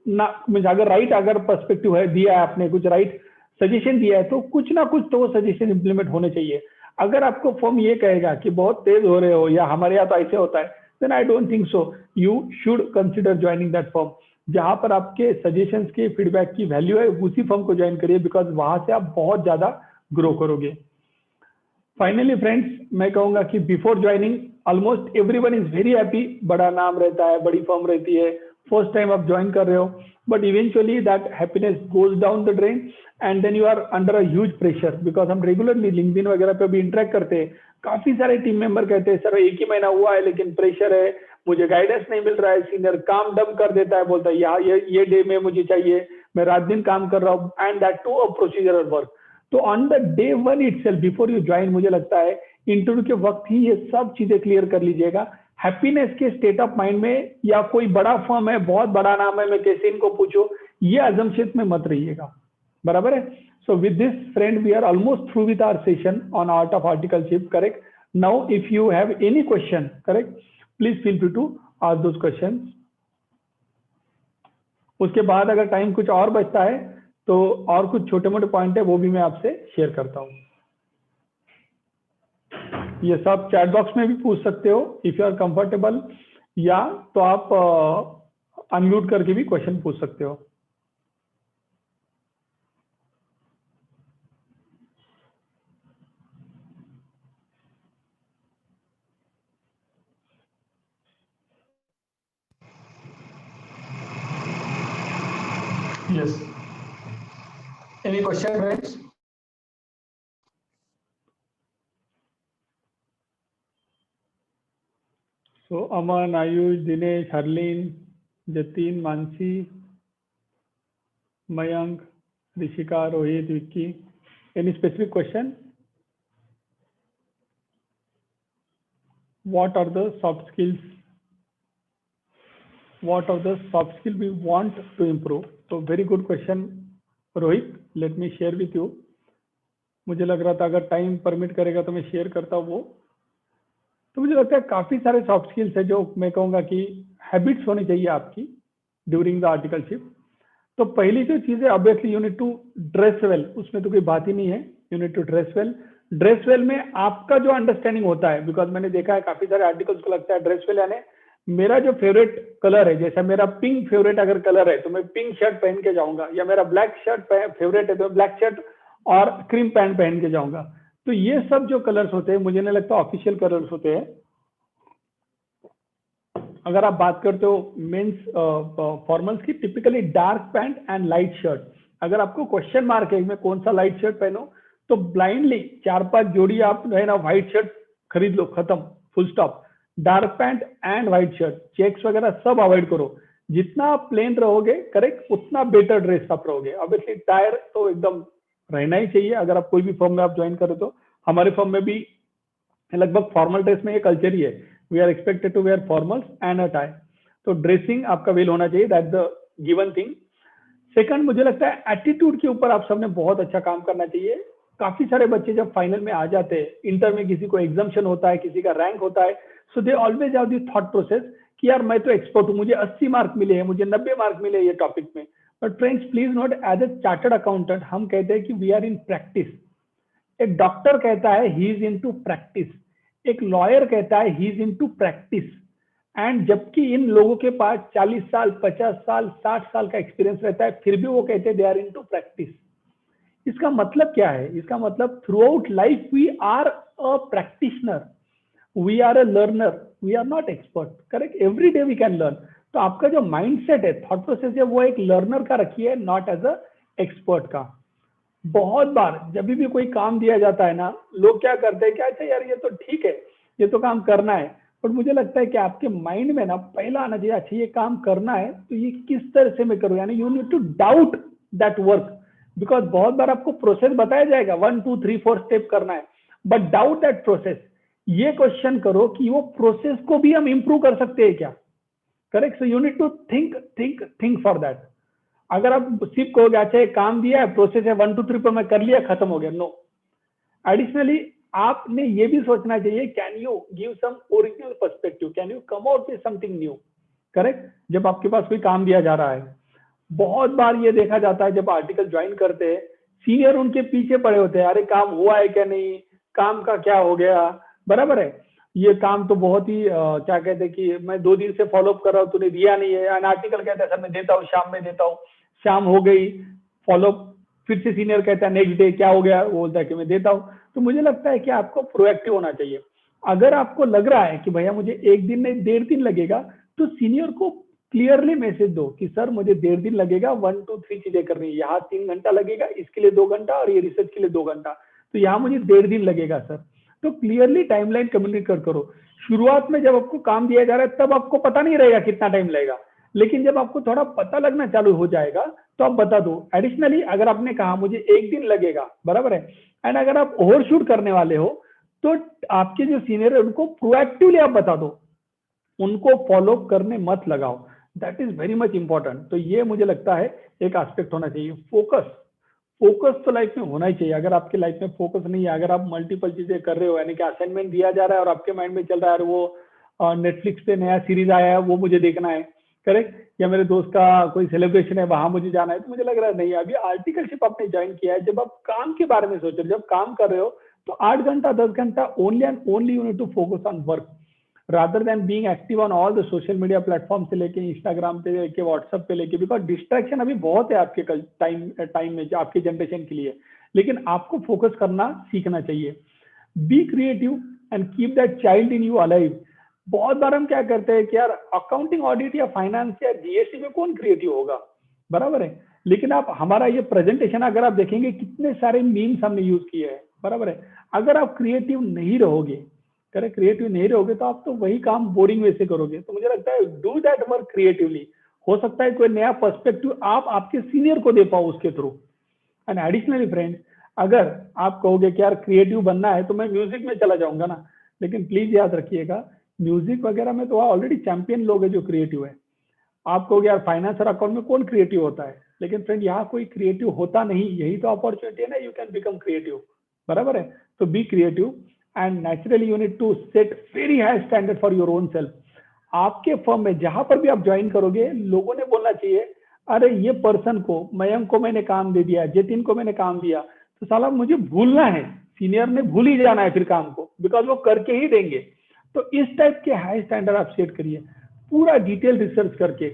ना, अगर राइट अगर पर्सपेक्टिव है दिया है आपने, कुछ राइट सजेशन दिया है तो कुछ ना कुछ तो वो सजेशन इंप्लीमेंट होने चाहिए। अगर आपको फर्म ये कहेगा कि बहुत तेज हो रहे हो या हमारे यहाँ तो ऐसे होता है, then I don't think so, you should consider joining that firm. जहां पर आपके सजेशंस के फीडबैक की वैल्यू है उसी फर्म को ज्वाइन करिए, बिकॉज वहां से आप बहुत ज्यादा ग्रो करोगे। फाइनली फ्रेंड्स, मैं कहूंगा कि before joining almost everyone is very happy, बड़ा नाम रहता है, बड़ी फर्म रहती है, फर्स्ट टाइम आप ज्वाइन कर रहे हो, but eventually that happiness goes down the drain and then you are under a huge pressure, because हम रेगुलरली लिंक्डइन वगैरह पे भी इंटरेक्ट करते हैं। काफी सारे टीम मेंबर कहते हैं सर 1 ही महीना हुआ है लेकिन प्रेशर है, मुझे गाइडेंस नहीं मिल रहा है, सीनियर काम डम कर देता है, बोलता है यहाँ ये डे में मुझे चाहिए, मैं रात दिन काम कर रहा हूँ, and that too a procedural work. तो on the day 1 itself before you join, मुझे लगता है इंटरव्यू के वक्त ही ये सब चीजें क्लियर कर लीजिएगा। हैप्पीनेस के स्टेट ऑफ माइंड में, या कोई बड़ा फर्म है, बहुत बड़ा नाम है, मैं कैसे इनको पूछूं, ये अजम्पशन में मत रहिएगा, बराबर है। So with this friend we are almost through with our session on art of articleship, correct. Now if you have any question, correct, please feel free to ask those questions. उसके बाद अगर time कुछ और बचता है तो और कुछ छोटे मोटे पॉइंट है वो भी मैं आपसे शेयर करता हूँ। ये सब चैट बॉक्स में भी पूछ सकते हो इफ यू आर कंफर्टेबल, या तो आप अनम्यूट करके भी क्वेश्चन पूछ सकते हो। Yes. Any question, friends? So, Aman, Ayush, Dinesh, Harleen, Jatin, Mansi, Mayank, Rishika, Rohit, Vicky. Any specific question? What are the soft skills? What are the soft skills we want to improve? So, very good question, Rohit. Let me share with you. मुझे लग रहा था अगर time permit करेगा तो मैं share करता हूँ वो। तो मुझे लगता है काफी सारे सॉफ्ट स्किल्स है जो मैं कहूँगा कि हैबिट्स होनी चाहिए आपकी ड्यूरिंग द आर्टिकलशिप। तो पहली जो चीज है, obviously you need to dress well, उसमें तो कोई बात ही नहीं है, you need to dress well. Dress well में आपका जो अंडरस्टैंडिंग होता है, बिकॉज मैंने देखा है काफी सारे आर्टिकल्स को लगता है ड्रेस वेल यानी मेरा जो फेवरेट कलर है, जैसा मेरा पिंक फेवरेट अगर कलर है तो मैं पिंक शर्ट पहन के जाऊंगा, या मेरा ब्लैक शर्ट फेवरेट है तो मैं ब्लैक शर्ट और क्रीम पैंट पहन के जाऊंगा। तो ये सब जो कलर्स होते हैं मुझे नहीं लगता ऑफिशियल कलर्स होते हैं। अगर आप बात करते हो मेंस फॉर्मल्स की, typically dark pant and light shirt. अगर आपको क्वेश्चन मार्क है मैं कौन सा लाइट शर्ट पहनूं, तो ब्लाइंडली 4-5 जोड़ी आप जो है ना व्हाइट शर्ट खरीद लो, खत्म, full stop. Dark pant and white shirt, checks वगैरह सब अवॉइड करो। जितना आप प्लेन रहोगे करेक्ट, उतना बेटर ड्रेस आप रहोगे। ऑब्वियसली टायर तो एकदम रहना ही चाहिए अगर आप कोई भी फर्म में आप ज्वाइन करो तो। हमारे फर्म में भी लगभग फॉर्मल ड्रेस में ये कल्चर ही है, we are expected to wear formals and a tie. तो ड्रेसिंग आपका वेल होना चाहिए, that the given thing. Second, मुझे लगता है एटीट्यूड के ऊपर आप सबने बहुत अच्छा काम करना चाहिए। काफी सारे बच्चे जब फाइनल में आ जाते हैं, इंटर में किसी को एग्जाम्शन होता है, किसी का रैंक होता है, so they always have the thought process कि यार मैं तो एक्सपर्ट हूँ, मुझे 80 मार्क मिले हैं, मुझे 90 मार्क मिले ये टॉपिक में। But friends please note, as a chartered accountant हम कहते हैं कि वी आर इन प्रैक्टिस। एक डॉक्टर कहता है ही इज इनटू प्रैक्टिस, एक लॉयर कहता है he is into practice. And जबकि इन लोगों के पास 40 साल, 50 साल, 60 साल का एक्सपीरियंस रहता है, फिर भी वो कहते हैं दे आर इनटू प्रैक्टिस। इसका मतलब क्या है? इसका मतलब throughout life we are a practitioner, we are a learner, we are not expert, correct? Every day we can learn. तो आपका जो माइंडसेट है, थॉट प्रोसेस है, वो एक लर्नर का रखिए, नॉट एज अ एक्सपर्ट का। बहुत बार जब भी कोई काम दिया जाता है ना, लोग क्या करते हैं कि अच्छा यार ये तो ठीक है, ये तो काम करना है, बट मुझे लगता है कि आपके माइंड में ना पहला आना चाहिए, अच्छा ये काम करना है तो ये किस तरह से मैं करूँ, यानी you need to doubt that work. Because बहुत बार आपको प्रोसेस बताया जाएगा 1 2 3 4 स्टेप करना है, बट डाउट दैट प्रोसेस। ये क्वेश्चन करो कि वो प्रोसेस को भी हम इंप्रूव कर सकते हैं क्या, correct? So you need to think think think for that. अगर आप सिर्फ कहोगे अच्छा एक काम दिया है, प्रोसेस है 1 2 3 पर मैं कर लिया, खत्म हो गया, नो। एडिशनली आपने ये भी सोचना चाहिए, can you give some original perspective, can you come out with something new, correct? जब आपके पास कोई काम दिया जा रहा है, बहुत बार ये देखा जाता है जब आर्टिकल ज्वाइन करते हैं, सीनियर उनके पीछे पड़े होते हैं, अरे काम हुआ है क्या नहीं, काम का क्या हो गया, बराबर है? ये काम तो बहुत ही क्या कहते हैं कि मैं 2 दिन से फॉलोअप कर रहा हूँ, तूने दिया नहीं है। एंड आर्टिकल कहता है सर मैं देता हूँ, शाम में देता हूँ, शाम हो गई, फॉलोअप फिर से सीनियर कहता है नेक्स्ट डे क्या हो गया, वो बोलता है कि मैं देता हूँ। तो मुझे लगता है कि आपको प्रोएक्टिव होना चाहिए। अगर आपको लग रहा है कि भैया मुझे 1 दिन नहीं 1.5 दिन लगेगा, तो सीनियर को क्लियरली मैसेज दो कि सर मुझे 1.5 दिन लगेगा, 1 2 3 चीजें करनी है, यहाँ 3 घंटा लगेगा, इसके लिए 2 घंटा और ये रिसर्च के लिए 2 घंटा, तो यहाँ मुझे 1.5 दिन लगेगा सर। तो क्लियरली टाइमलाइन कम्युनिकेट करो। शुरुआत में जब आपको काम दिया जा रहा है तब आपको पता नहीं रहेगा कितना टाइम लगेगा, लेकिन जब आपको थोड़ा पता लगना चालू हो जाएगा तो आप बता दो। एडिशनली अगर आपने कहा मुझे 1 दिन लगेगा, बराबर है, एंड अगर आप ओवरशूट करने वाले हो तो आपके जो सीनियर है उनको प्रोएक्टिवली आप बता दो, उनको फॉलो करने मत लगाओ। That is very much important. तो ये मुझे लगता है एक एस्पेक्ट होना चाहिए। फोकस, फोकस तो लाइफ में होना ही चाहिए। अगर आपके लाइफ में फोकस नहीं है, अगर आप मल्टीपल चीजें कर रहे हो, यानी कि असाइनमेंट दिया जा रहा है और आपके माइंड में चल रहा है वो नेटफ्लिक्स पे नया सीरीज आया है वो मुझे देखना है, करेक्ट, या मेरे दोस्त का कोई सेलिब्रेशन है वहां मुझे जाना है, तो मुझे लग रहा है नहीं, अभी आर्टिकलशिप आपने ज्वाइन किया है, जब आप काम के बारे में सोच रहे हो, जब काम कर रहे हो तो 8 घंटा 10 घंटा only and only you need to focus on work, rather than being active on all the social media platform से लेके इंस्टाग्राम पे लेके व्हाट्सएप पे लेके, बिकॉज डिस्ट्रैक्शन अभी बहुत है आपके टाइम में आपके जनरेशन के लिए। लेकिन आपको फोकस करना सीखना चाहिए। B creative and keep that child in you alive. बहुत बार हम क्या करते हैं कि यार अकाउंटिंग ऑडिट या फाइनेंस या जीएसटी में कौन क्रिएटिव होगा, बराबर है, लेकिन आप हमारा ये प्रेजेंटेशन अगर आप देखेंगे कितने सारे मीम्स हमने यूज किए हैं, बराबर है। अगर आप क्रिएटिव नहीं रहोगे, करेक्ट, क्रिएटिव नहीं रहोगे तो आप तो वही काम बोरिंग वे से करोगे। तो मुझे लगता है डू दैट वर्क क्रिएटिवली। हो सकता है कोई नया पर्सपेक्टिव आप आपके सीनियर को दे पाओ उसके थ्रू। एंड एडिशनली फ्रेंड्स, अगर आप कहोगे कि यार क्रिएटिव बनना है तो मैं म्यूजिक में चला जाऊंगा ना, लेकिन प्लीज याद रखिएगा म्यूजिक वगैरह में तो ऑलरेडी चैंपियन लोग हैं जो क्रिएटिव है। आप कहोगे यार फाइनेंस और अकाउंट में कौन क्रिएटिव होता है, लेकिन फ्रेंड यहाँ कोई क्रिएटिव होता नहीं, यही तो अपॉर्चुनिटी है ना, यू कैन बिकम क्रिएटिव, बराबर है। तो be creative and naturally you need to set very high standard for your own self. आपके फर्म में जहां पर भी आप ज्वाइन करोगे, लोगों ने बोलना चाहिए अरे ये पर्सन को, मयंक को मैंने काम दे दिया, जतिन को मैंने काम दिया, तो साला मुझे भूलना है, सीनियर ने भूल ही जाना है फिर काम को, बिकॉज वो करके ही देंगे। तो इस टाइप के हाई स्टैंडर्ड आप सेट करिए, पूरा डिटेल रिसर्च करके।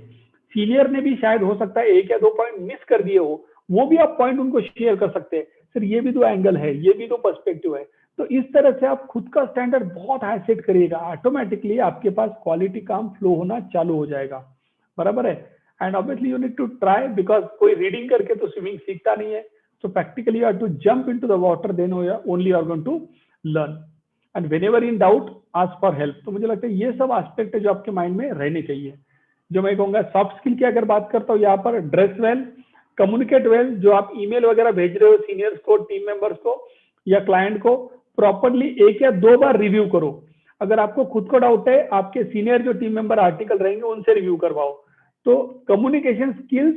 सीनियर ने भी शायद हो सकता है 1 या 2 पॉइंट मिस कर दिए हो, वो भी आप पॉइंट उनको शेयर कर सकते हैं, सर ये भी तो एंगल है, ये भी तो पर्सपेक्टिव है। तो इस तरह से आप खुद का स्टैंडर्ड बहुत हाई सेट करिएगा, ऑटोमेटिकली आपके पास क्वालिटी काम फ्लो होना चालू हो जाएगा, बराबर है। And obviously you need to try, because कोई रीडिंग करके तो स्विमिंग सीखता नहीं है, so practically you have to jump into the water, then only you are going to learn. And when ever in doubt ask for help. तो मुझे लगता है ये सब एस्पेक्ट है जो आपके माइंड में रहने चाहिए। जो मैं कहूँगा सॉफ्ट स्किल की अगर बात करता हूँ यहाँ पर, ड्रेस वेल, कम्युनिकेट वेल। जो आप ईमेल वगैरह भेज रहे हो सीनियर्स को, टीम मेंबर्स को या क्लाइंट को, प्रॉपरली 1 या 2 बार रिव्यू करो। अगर आपको खुद को डाउट है, आपके सीनियर जो टीम मेंबर आर्टिकल रहेंगे उनसे रिव्यू करवाओ। तो communication skills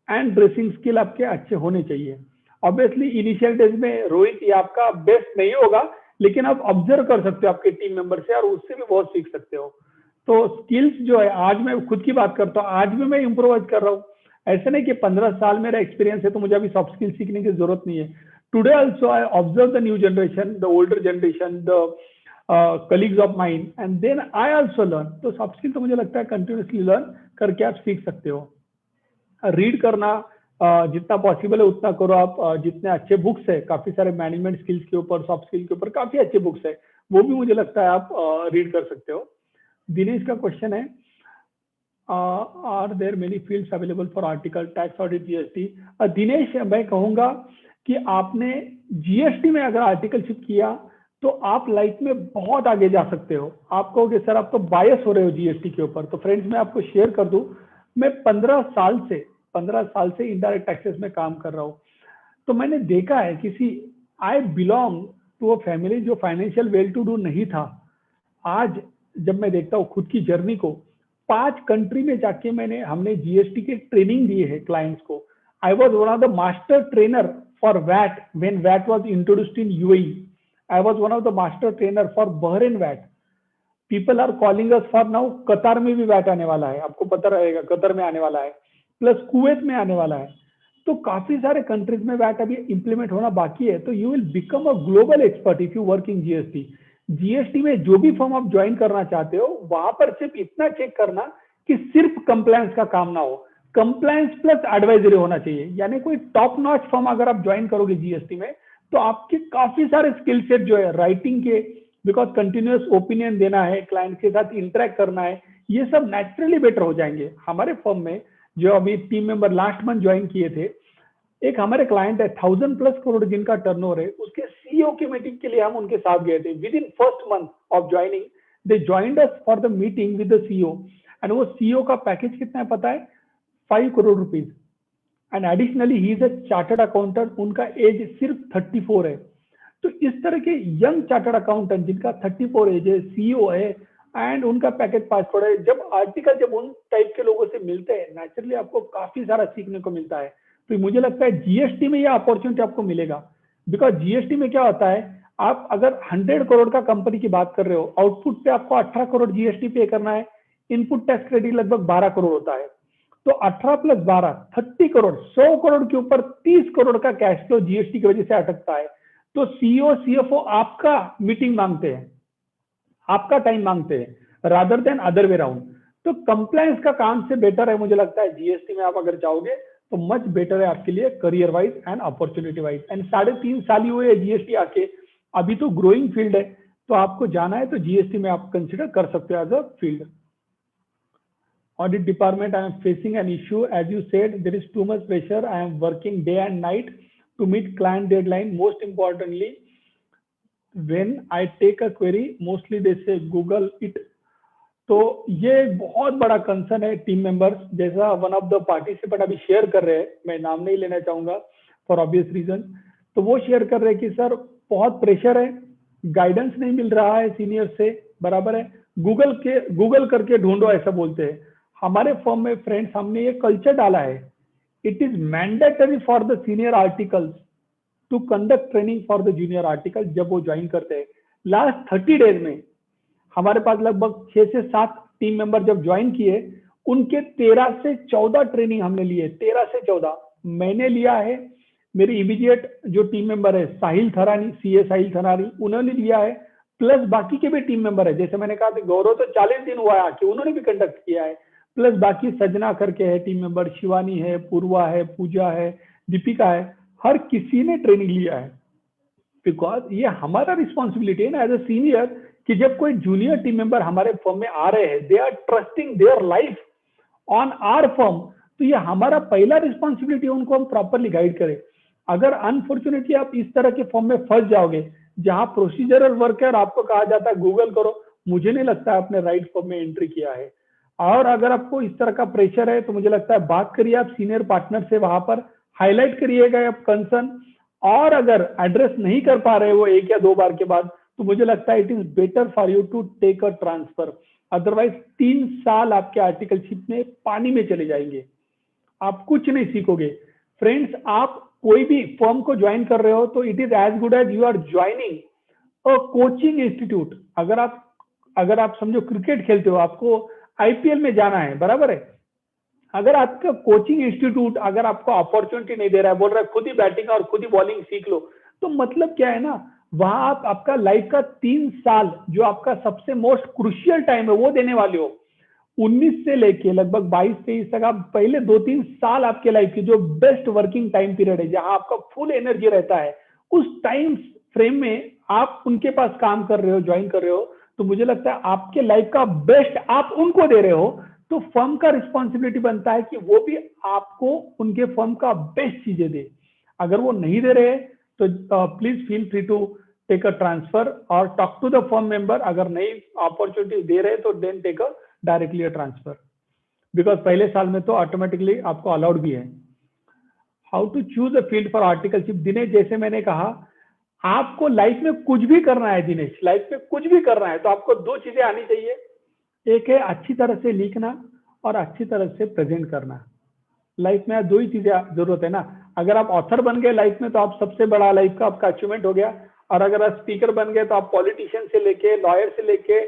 and dressing skill आपके अच्छे होने चाहिए। ऑब्वियसली इनिशियल डेज में रोहित ये आपका बेस्ट नहीं होगा, लेकिन आप ऑब्जर्व कर सकते हो आपके टीम मेंबर से और उससे भी बहुत सीख सकते हो। तो स्किल्स जो है, आज मैं खुद की बात करता हूँ, आज भी मैं इम्प्रोवाइज कर रहा हूँ। ऐसे नहीं कि 15 साल मेरा एक्सपीरियंस है तो मुझे अभी सॉफ्ट स्किल सीखने की जरूरत नहीं है। Today also I observe the new generation, the older generation, the colleagues of mind, and then I also learn. तो सॉफ्ट स्किल तो मुझे लगता है कंटिन्यूसली लर्न करके आप सीख सकते हो। रीड करना जितना पॉसिबल है उतना करो आप। जितने अच्छे बुक्स है, काफी सारे मैनेजमेंट स्किल्स के ऊपर, सॉफ्ट स्किल के ऊपर काफी अच्छे बुक्स है, वो भी मुझे लगता है आप रीड कर सकते हो। दिनेश का क्वेश्चन है, are there many fields available for article, tax, audit, GST? Dinesh, मैं कहूंगा कि आपने जीएसटी में अगर आर्टिकलशिप किया तो आप लाइफ में बहुत आगे जा सकते हो। आप कहोगे सर आप तो बायस हो रहे हो जीएसटी के ऊपर। तो फ्रेंड्स मैं आपको शेयर कर दूं, मैं 15 साल से इनडायरेक्ट टैक्सेस में काम कर रहा हूँ। तो मैंने देखा है I belong to a family जो फाइनेंशियल वेल टू डू नहीं था। आज जब मैं देखता हूँ खुद की जर्नी को, 5 कंट्री में जाके हमने जीएसटी के ट्रेनिंग दिए है क्लाइंट्स को। I was one of the master trainer for VAT when VAT was introduced in UAE. I was one of the master trainer for Bahrain VAT. People are calling us for now, Qatar में भी VAT आने वाला है, आपको पता रहेगा, Qatar में आने वाला है, प्लस कुवैत में आने वाला है। तो काफी सारे कंट्रीज में वैट अभी इंप्लीमेंट होना बाकी है। तो you will become a global expert if you work in GST. GST में जो भी फॉर्म आप ज्वाइन करना चाहते हो, वहां पर सिर्फ इतना चेक करना कि सिर्फ कंप्लायंस का काम ना हो, कंप्लायंस प्लस एडवाइजरी होना चाहिए। यानी कोई टॉप नॉच फॉर्म अगर आप ज्वाइन करोगे जीएसटी में, तो आपके काफी सारे स्किल सेट जो है राइटिंग के, बिकॉज कंटिन्यूअस ओपिनियन देना है, क्लाइंट के साथ इंटरेक्ट करना है, ये सब नेचुरली बेटर हो जाएंगे। हमारे फर्म में जो अभी team member last month join किए थे, एक हमारे क्लाइंट है 1000+ करोड़ जिनका टर्नओवर है, उसके सीईओ की मीटिंग के लिए हम उनके साथ गए थे। With in first month of joining they joined us for the meeting with the CEO. And वो सीईओ का पैकेज कितना है पता है? 5 crore rupees. And additionally he is a chartered accountant, उनका एज सिर्फ 34 है। तो इस तरह के यंग चार्टर्ड अकाउंटेंट जिनका 34 एज है, सीईओ है, एंड उनका पैकेज 5 करोड़ है। जब उन टाइप के लोगों से मिलते हैं, नेचुरली आपको काफी सारा सीखने को मिलता है। तो मुझे लगता है जीएसटी में यह अपॉर्चुनिटी आपको मिलेगा। बिकॉज जीएसटी में क्या होता है, आप अगर 100 करोड़ का कंपनी की बात कर रहे हो, आउटपुट पे आपको 18 करोड़ जीएसटी पे करना है, इनपुट टैक्स क्रेडिट लगभग 12 करोड़ होता है। तो 18 + 12 30 करोड़, 100 करोड़ के ऊपर 30 करोड़ का कैश फ्लो जीएसटी की वजह से अटकता है। तो सीईओ सीएफओ आपका मीटिंग मांगते हैं, आपका टाइम मांगते हैं, rather than other way round. तो कंप्लायंस का काम से बेटर है मुझे लगता है जीएसटी में आप अगर जाओगे तो मच बेटर है आपके लिए career wise and opportunity wise. And 3.5 साल ही हुए जीएसटी आके, अभी तो ग्रोइंग फील्ड है। तो आपको जाना है तो जीएसटी में आप कंसिडर कर सकते हो as a field. Audit department, I am facing an issue. As you said, there is too much pressure. I am working day and night to meet client deadline. Most importantly, when I take a query, mostly they say Google it. तो ये बहुत बड़ा concern है team members. जैसा one of the participant अभी share कर रहे हैं, मैं नाम नहीं लेना चाहूंगा फॉर ऑब्वियस रीजन। तो वो शेयर कर रहे हैं कि सर बहुत प्रेशर है, गाइडेंस नहीं मिल रहा है सीनियर से, बराबर है, गूगल करके ढूंढो ऐसा बोलते हैं। हमारे फर्म में फ्रेंड्स हमने ये कल्चर डाला है, it is mandatory for the senior articles to conduct training for the junior article जब वो ज्वाइन करते हैं। लास्ट 30 डेज में हमारे पास लगभग 6 से 7 टीम मेंबर जब ज्वाइन किए, उनके 13 से 14 ट्रेनिंग हमने लिए। 13 से 14 मैंने लिया है, मेरे इमीडिएट जो टीम मेंबर है साहिल थरानी, सीए साहिल थरानी, उन्होंने लिया है, प्लस बाकी के भी टीम मेंबर है। जैसे मैंने कहा था गौरव तो 40 दिन हुआ है कि उन्होंने भी कंडक्ट किया है, प्लस बाकी सजना करके है टीम मेंबर, शिवानी है, पूर्वा है, पूजा है, दीपिका है, हर किसी ने ट्रेनिंग लिया है। बिकॉज ये हमारा रिस्पॉन्सिबिलिटी है ना एज अ सीनियर, कि जब कोई जूनियर टीम मेंबर हमारे फर्म में आ रहे हैं, they are trusting their life on our firm, तो ये हमारा पहला रिस्पॉन्सिबिलिटी है उनको हम प्रॉपरली गाइड करें। अगर अनफॉर्चुनेटली आप इस तरह के फर्म में फंस जाओगे, जहां प्रोसीजरल वर्क है और आपको कहा जाता है गूगल करो, मुझे नहीं लगता है आपने राइट फॉर्म में एंट्री किया है। और अगर आपको इस तरह का प्रेशर है तो मुझे लगता है बात करिए आप सीनियर पार्टनर से, वहां पर हाईलाइट करिएगा आप कंसर्न। और अगर एड्रेस नहीं कर पा रहे वो 1 या 2 बार के बाद, तो मुझे लगता है it is better for you to take a transfer. Otherwise 3 साल आपके आर्टिकलशिप में पानी में चले जाएंगे, आप कुछ नहीं सीखोगे। फ्रेंड्स, आप कोई भी फर्म को ज्वाइन कर रहे हो तो it is as good as you are joining a coaching institute. अगर आप समझो क्रिकेट खेलते हो, आपको आईपीएल में जाना है, बराबर है, अगर आपका कोचिंग इंस्टीट्यूट अगर आपको अपॉर्चुनिटी नहीं दे रहा है, बोल रहा है खुद ही बैटिंग और खुद ही बॉलिंग सीख लो, तो मतलब क्या है ना, वहां आप आपका लाइफ का 3 साल जो आपका सबसे मोस्ट क्रुशियल टाइम है वो देने वाले हो। 19 से लेके लगभग 22-23 तक आप पहले 2-3 साल आपके लाइफ की जो बेस्ट वर्किंग टाइम पीरियड है, जहां आपका फुल एनर्जी रहता है, उस टाइम फ्रेम में आप उनके पास काम कर रहे हो, ज्वाइन कर रहे हो, तो मुझे लगता है आपके लाइफ का बेस्ट आप उनको दे रहे हो। तो फर्म का रिस्पॉन्सिबिलिटी बनता है कि वो भी आपको उनके फर्म का बेस्ट चीजें दे। अगर वो नहीं दे रहे तो please feel free to take a transfer और talk to the firm member. अगर नई अपॉर्चुनिटी दे रहे तो then take a directly a transfer, because पहले साल में तो ऑटोमेटिकली आपको अलाउड भी है। How to choose a field for articleship? Dinesh, जैसे मैंने कहा, आपको लाइफ में कुछ भी करना है दिनेश, लाइफ में कुछ भी करना है तो आपको 2 चीजें आनी चाहिए। एक है अच्छी तरह से लिखना और अच्छी तरह से प्रेजेंट करना। लाइफ में 2 ही चीजें जरूरत है ना। अगर आप ऑथर बन गए लाइफ में तो आप सबसे बड़ा लाइफ का आपका अचीवमेंट हो गया। और अगर आप स्पीकर बन गए तो आप पॉलिटिशियन से लेके लॉयर से लेके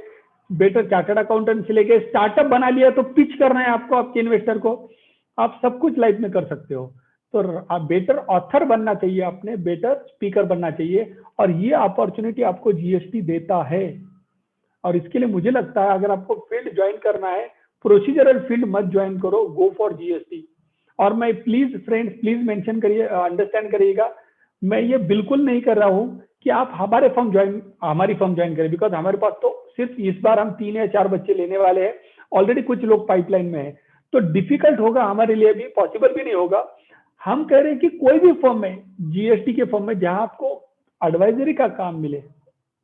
बेटर चार्टर्ड अकाउंटेंट से लेके स्टार्टअप बना लिया तो पिच करना है आपको आपके इन्वेस्टर को, आप सब कुछ लाइफ में कर सकते हो। तो आप बेटर ऑथर बनना चाहिए, आपने बेटर स्पीकर बनना चाहिए, और ये अपॉर्चुनिटी आपको जीएसटी देता है। और इसके लिए मुझे लगता है अगर आपको फील्ड ज्वाइन करना है, प्रोसीजरल फील्ड मत ज्वाइन करो, गो फॉर जीएसटी। और मैं प्लीज फ्रेंड्स, प्लीज मेंशन करिए, अंडरस्टैंड करिएगा, मैं ये बिल्कुल नहीं कर रहा हूं कि आप हमारी फर्म ज्वाइन करें, बिकॉज हमारे पास तो सिर्फ इस बार हम 3 या 4 बच्चे लेने वाले हैं, ऑलरेडी कुछ लोग पाइपलाइन में है, तो डिफिकल्ट होगा हमारे लिए भी, पॉसिबल भी नहीं होगा। हम कह रहे हैं कि कोई भी फर्म में, जीएसटी के फर्म में जहां आपको एडवाइजरी का काम मिले,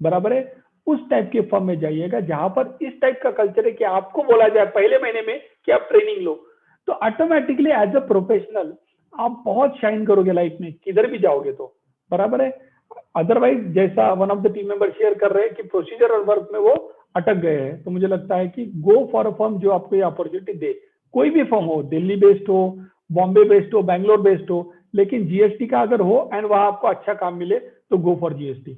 बराबर है, उस टाइप के फर्म में जाइएगा जहां पर इस टाइप का कल्चर है कि आपको बोला जाए पहले महीने में कि आप ट्रेनिंग लो, तो ऑटोमेटिकली एज अ प्रोफेशनल आप बहुत शाइन करोगे लाइफ में, किधर भी जाओगे तो, बराबर है। अदरवाइज जैसा one of the team member share कर रहे हैं कि प्रोसीजरल वर्क में वो अटक गए हैं, तो मुझे लगता है कि गो फॉर अ फर्म जो आपको ये अपॉर्चुनिटी दे। कोई भी फर्म हो, दिल्ली बेस्ड हो, बॉम्बे बेस्ड हो, बैंगलोर बेस्ड हो, लेकिन जीएसटी का अगर हो एंड वहां आपको अच्छा काम मिले तो go for GST.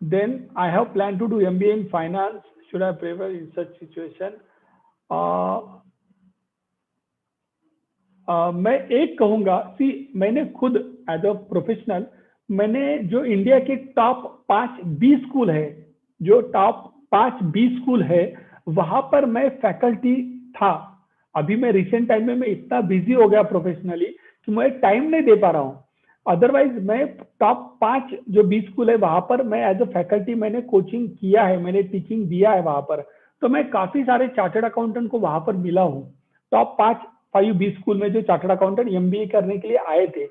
Then I have planned to do MBA in finance. Should I prefer in such situation? मैं एक कहूंगा, मैंने खुद एज अ प्रोफेशनल, मैंने जो इंडिया के टॉप 5 बी स्कूल है, जो टॉप 5 बी स्कूल है, वहां पर मैं फैकल्टी था। अभी मैं रिसेंट टाइम में मैं इतना बिजी हो गया प्रोफेशनली कि मैं टाइम नहीं दे पा रहा हूँ। अदरवाइज मैं टॉप 5 जो बी स्कूल है वहां पर मैं एज अ फैकल्टी मैंने कोचिंग किया है, मैंने टीचिंग दिया है वहां पर, तो मैं काफी सारे चार्टर्ड अकाउंटेंट को वहां पर मिला हूँ। टॉप 5 बी स्कूल में जो चार्टर्ड अकाउंटेंट एमबीए करने के लिए आए थे।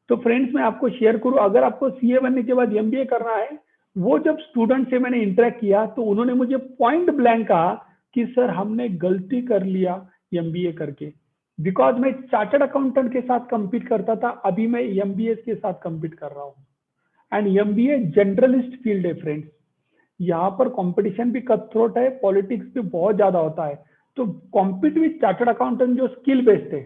तो फ्रेंड्स, मैं आपको शेयर करूं, अगर आपको सीए बनने के बाद एमबीए करना है, वो जब स्टूडेंट से मैंने इंटरेक्ट किया तो उन्होंने मुझे पॉइंट ब्लैंक कहा कि सर हमने गलती कर लिया एमबीए करके, बिकॉज मैं चार्टर्ड अकाउंटेंट के साथ कंपीट करता था, अभी मैं एमबीए के साथ कंपीट कर रहा हूँ। एंड एमबीए जनरलिस्ट फील्ड है फ्रेंड्स, यहाँ पर कंपटीशन भी कट थ्रोट है, पॉलिटिक्स भी बहुत ज्यादा होता है, तो कॉम्पीट विद चार्टर्ड अकाउंटेंट जो स्किल बेस्ड है,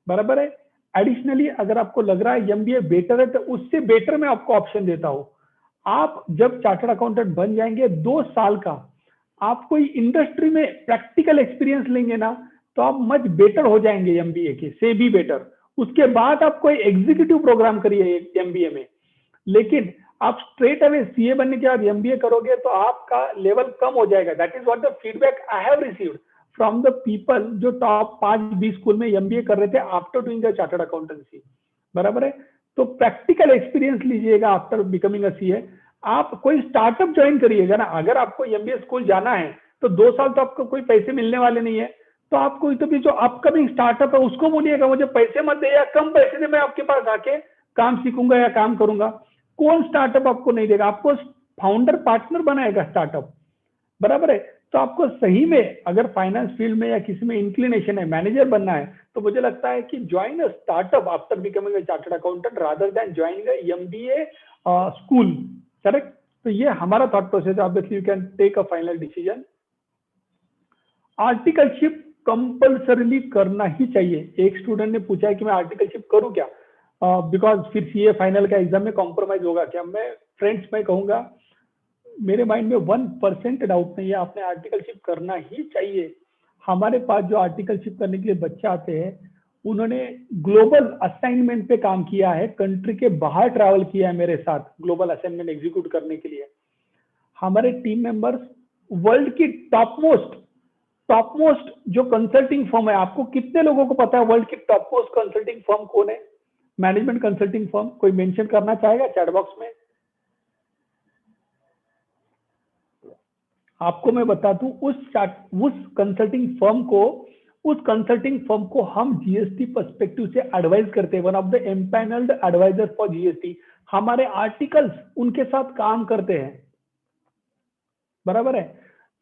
बराबर है। एडिशनली अगर आपको लग रहा है एमबीए बेटर है तो उससे बेटर मैं आपको ऑप्शन देता हूं, आप जब चार्टर्ड अकाउंटेंट बन जाएंगे 2 साल का आप कोई इंडस्ट्री में प्रैक्टिकल एक्सपीरियंस लेंगे ना, तो आप मच बेटर हो जाएंगे एमबीए के से भी बेटर। उसके बाद आप कोई एग्जीक्यूटिव प्रोग्राम करिए एमबीए में, लेकिन आप स्ट्रेट अवे सीए बनने के बाद एमबीए करोगे तो आपका लेवल कम हो जाएगा। That is what the feedback I have received from the people जो टॉप 5 बी स्कूल में एमबीए कर रहे थे after doing the chartered accountancy, बराबर है। तो प्रैक्टिकल एक्सपीरियंस लीजिएगा आफ्टर बिकमिंग अ सीए। आप कोई स्टार्टअप ज्वाइन करिएगा ना, अगर आपको एमबीए स्कूल जाना है तो 2 साल तो आपको कोई पैसे मिलने वाले नहीं है, तो आपको तो भी जो अपकमिंग स्टार्टअप है उसको बोलिएगा मुझे पैसे मत दे या कम पैसे दे, मैं आपके पास आके काम सीखूंगा या काम करूंगा। कौन स्टार्टअप आपको नहीं देगा? आपको फाउंडर पार्टनर बनाएगा स्टार्टअप, बराबर है। तो आपको सही में अगर फाइनेंस फील्ड में या किसी में इंक्लिनेशन है, मैनेजर बनना है, तो मुझे लगता है कि join a startup after becoming a chartered accountant rather than joining a MBA school, correct. तो ये हमारा थॉट प्रोसेस है। Obviously you can take a final decision. Articleship compulsorily करना ही चाहिए। एक स्टूडेंट ने पूछा है कि मैं आर्टिकलशिप करूं क्या, बिकॉज फिर सीए फाइनल का एग्जाम में कॉम्प्रोमाइज होगा क्या? मैं कहूंगा मेरे माइंड में 1% डाउट नहीं है, आपने आर्टिकलशिप करना ही चाहिए। हमारे पास जो आर्टिकलशिप करने के लिए बच्चे आते हैं, उन्होंने ग्लोबल असाइनमेंट पे काम किया है, कंट्री के बाहर ट्रैवल किया है मेरे साथ ग्लोबल असाइनमेंट एग्जीक्यूट करने के लिए। हमारे टीम मेंबर्स वर्ल्ड की टॉप मोस्ट जो कंसल्टिंग फर्म है, आपको कितने लोगों को पता है वर्ल्ड की टॉप मोस्ट कंसल्टिंग फर्म कौन है? मैनेजमेंट कंसल्टिंग फर्म कोई मेंशन करना चाहेगा चैट बॉक्स में? आपको मैं बता दूं, उस कंसल्टिंग फर्म को हम जीएसटी पर्सपेक्टिव से एडवाइस करते हैं, one of the empanelled adviser for GST. हमारे आर्टिकल्स उनके साथ काम करते हैं, बराबर है।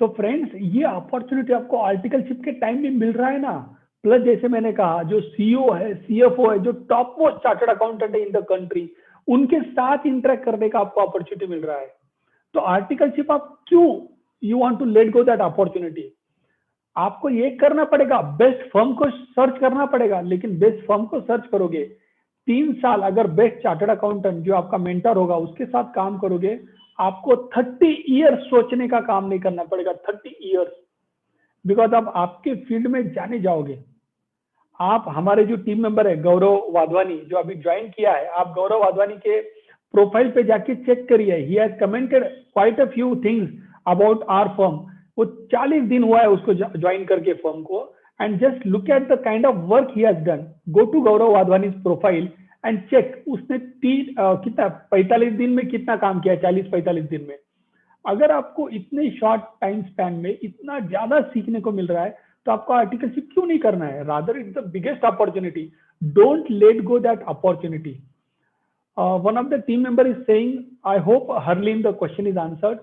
तो फ्रेंड्स, ये अपॉर्चुनिटी आपको आर्टिकलशिप के टाइम में मिल रहा है ना। प्लस जैसे मैंने कहा, जो सीईओ है, सीएफओ है, जो टॉप मोस्ट चार्टर्ड अकाउंटेंट है इन द कंट्री, उनके साथ इंटरेक्ट करने का आपको अपॉर्चुनिटी मिल रहा है। तो आर्टिकलशिप आप क्यों you want to let go that opportunity? आपको ये करना पड़ेगा, बेस्ट फर्म को सर्च करना पड़ेगा। लेकिन बेस्ट फर्म को सर्च करोगे, 3 साल अगर बेस्ट चार्टर्ड अकाउंटेंट जो आपका मेंटर होगा उसके साथ काम करोगे, आपको 30 ईयर्स सोचने का काम नहीं करना पड़ेगा, 30 ईयर्स। बिकॉज आप आपके फील्ड में जाने जाओगे। आप हमारे जो टीम मेंबर है गौरव वाधवानी, जो अभी ज्वाइन किया है, आप गौरव वाधवानी के प्रोफाइल पे जाके चेक करिए। He has commented quite a few things about our firm. वो 40 दिन हुआ है उसको ज्वाइन करके फर्म को, and just look at the kind of work he has done. Go to Gaurav Wadhwani profile and check, उसने कितना 45 दिन में कितना काम किया, 40-45 दिन में। अगर आपको इतने शॉर्ट टाइम स्पैन में इतना ज्यादा सीखने को मिल रहा है, तो आपको आर्टिकलशिप क्यों नहीं करना है? Rather it's the biggest opportunity, don't let go that opportunity. one of the team member is saying, I hope Harleen the question is answered.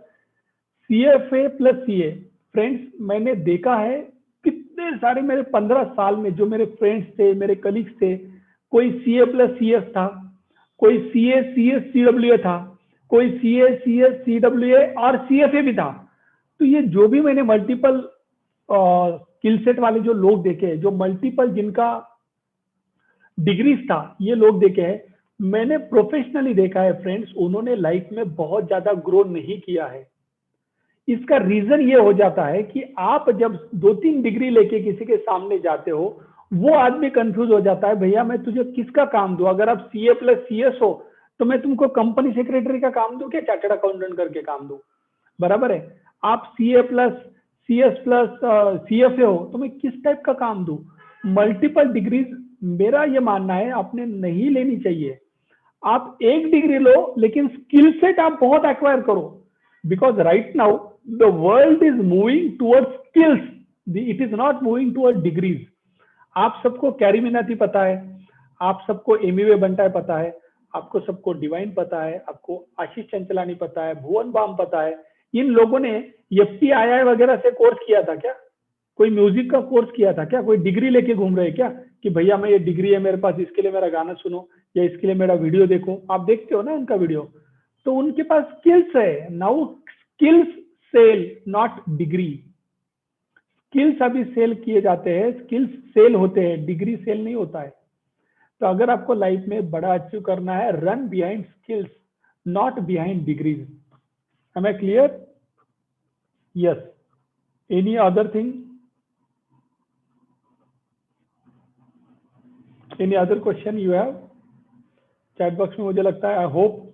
CFA plus CA, friends मैंने देखा है कितने सारे मेरे 15 साल में जो मेरे फ्रेंड्स थे, मेरे कलीग्स थे, कोई CA प्लस CS था, कोई CA CS CWA था, कोई CA CS CWA और CFA भी था। तो ये जो भी मैंने मल्टीपल स्किल सेट वाले जो लोग देखे, जो मल्टीपल जिनका डिग्रीज था, ये लोग देखे हैं, मैंने प्रोफेशनली देखा है फ्रेंड्स, उन्होंने लाइफ में बहुत ज्यादा ग्रो नहीं किया है। इसका रीजन ये हो जाता है कि आप जब 2-3 डिग्री लेके किसी के सामने जाते हो, वो आदमी कंफ्यूज हो जाता है, भैया मैं तुझे किसका काम दूं? अगर आप CA प्लस CS हो तो मैं तुमको कंपनी सेक्रेटरी का काम दूं क्या चार्टर्ड अकाउंटेंट करके काम दूं? बराबर है। आप CA plus CS plus CFA हो तो मैं किस टाइप का काम दूं? मल्टीपल डिग्रीज, मेरा ये मानना है, आपने नहीं लेनी चाहिए। आप एक डिग्री लो लेकिन स्किल सेट आप बहुत एक्वायर करो, because right now the world is moving towards skills, it is not moving toward degrees. आप सबको कैरी मिनाती पता है, आप सबको एमिवे बंटा पता है, आपको सबको डिवाइन पता है, आपको आशीष चंचलानी पता है, भुवन बाम पता है। इन लोगों ने FTII वगैरह से कोर्स किया था क्या? कोई म्यूजिक का कोर्स किया था क्या? कोई डिग्री लेके घूम रहे क्या कि भैया मैं ये डिग्री है मेरे पास, इसके लिए मेरा गाना सुनो या इसके लिए मेरा वीडियो देखो? आप देखते हो ना उनका वीडियो, तो उनके पास स्किल्स है। Now skills sell, not degree. Skills अभी सेल किए जाते हैं, स्किल्स सेल होते हैं, डिग्री सेल नहीं होता है। तो अगर आपको लाइफ में बड़ा अचीव करना है, run behind skills, not behind degrees. Am I clear? Yes. Any other thing? Any other question you have? Chat box में मुझे लगता है, आई होप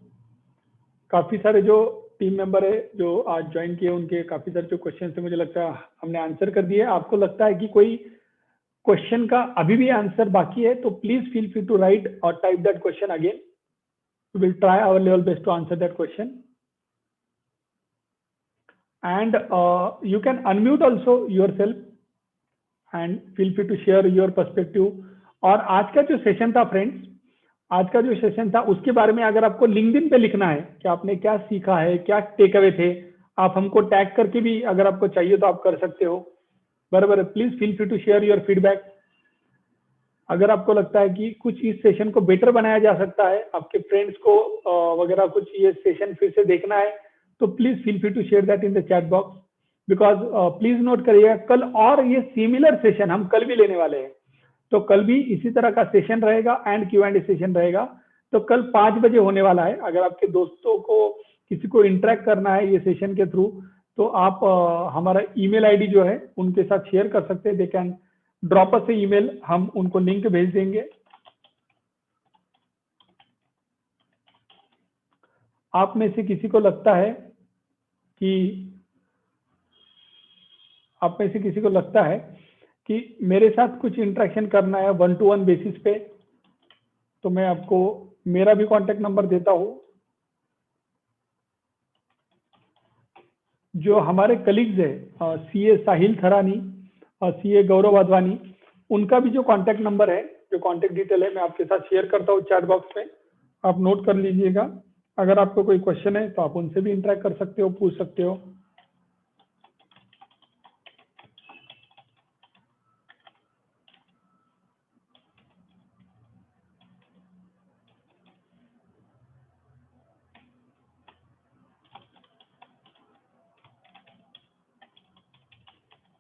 काफी सारे जो टीम मेंबर है जो आज ज्वाइन किए, उनके काफी सारे जो क्वेश्चन थे मुझे लगता है हमने आंसर कर दिए। आपको लगता है कि कोई क्वेश्चन का अभी भी आंसर बाकी है तो please feel free to write और type that question again. We will try our level best to answer that question. And you can unmute also yourself and feel free to share your perspective. और आज का जो session था friends, आज का जो session था उसके बारे में अगर आपको लिंक्डइन पे लिखना है कि आपने क्या सीखा है, क्या टेक अवे थे, आप हमको टैग करके भी अगर आपको चाहिए तो आप कर सकते हो। बराबर, please feel free to share your feedback. अगर आपको लगता है कि कुछ इस सेशन को बेटर बनाया जा सकता है, आपके फ्रेंड्स को वगैरह कुछ ये सेशन फिर से देखना है, तो please feel free to share that in the chat box. Because please note करिएगा, कल और ये सिमिलर सेशन हम कल भी लेने वाले हैं। तो कल भी इसी तरह का सेशन रहेगा एंड Q&A सेशन रहेगा। तो कल 5 बजे होने वाला है। अगर आपके दोस्तों को किसी को इंटरेक्ट करना है ये सेशन के थ्रू, तो आप हमारा ईमेल आईडी जो है उनके साथ शेयर कर सकते हैं। They can drop us email, हम उनको लिंक भेज देंगे। आप में से किसी को लगता है कि मेरे साथ कुछ इंटरेक्शन करना है 1-to-1 बेसिस पे, तो मैं आपको मेरा भी कांटेक्ट नंबर देता हूं। जो हमारे कलीग्स है सीए साहिल थरानी और सीए गौरव वाधवानी, उनका भी जो कांटेक्ट नंबर है, जो कांटेक्ट डिटेल है, मैं आपके साथ शेयर करता हूँ चैट बॉक्स में। आप नोट कर लीजिएगा। अगर आपको कोई क्वेश्चन है तो आप उनसे भी इंटरेक्ट कर सकते हो, पूछ सकते हो।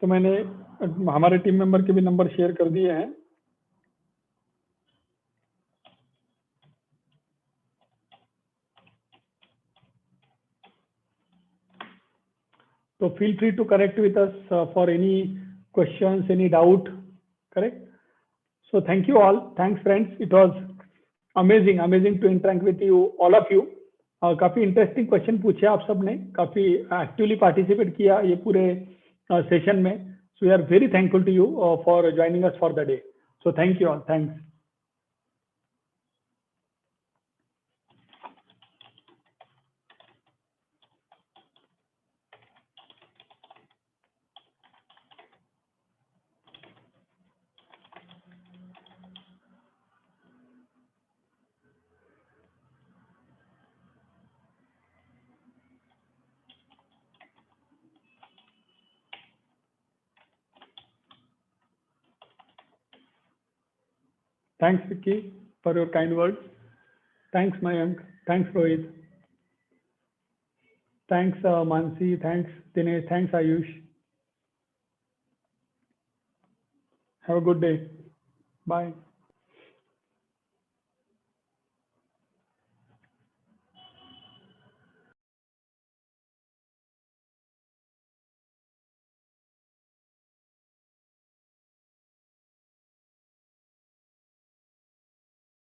तो मैंने हमारे टीम मेंबर के भी नंबर शेयर कर दिए हैं। So feel free to connect with us for any questions, any doubt, correct? So thank you all. Thanks friends. It was amazing to interact with you, all of you. काफी interesting question पूछे आप सबने, काफी actively participate किया ये पूरे session में। सो we are very thankful to you for joining us for the day. So thank you all, thanks. Thanks, Vicky, for your kind words. Thanks, Mayank. Thanks, Rohit. Thanks, Mansi. Thanks, Dinesh. Thanks, Ayush. Have a good day. Bye.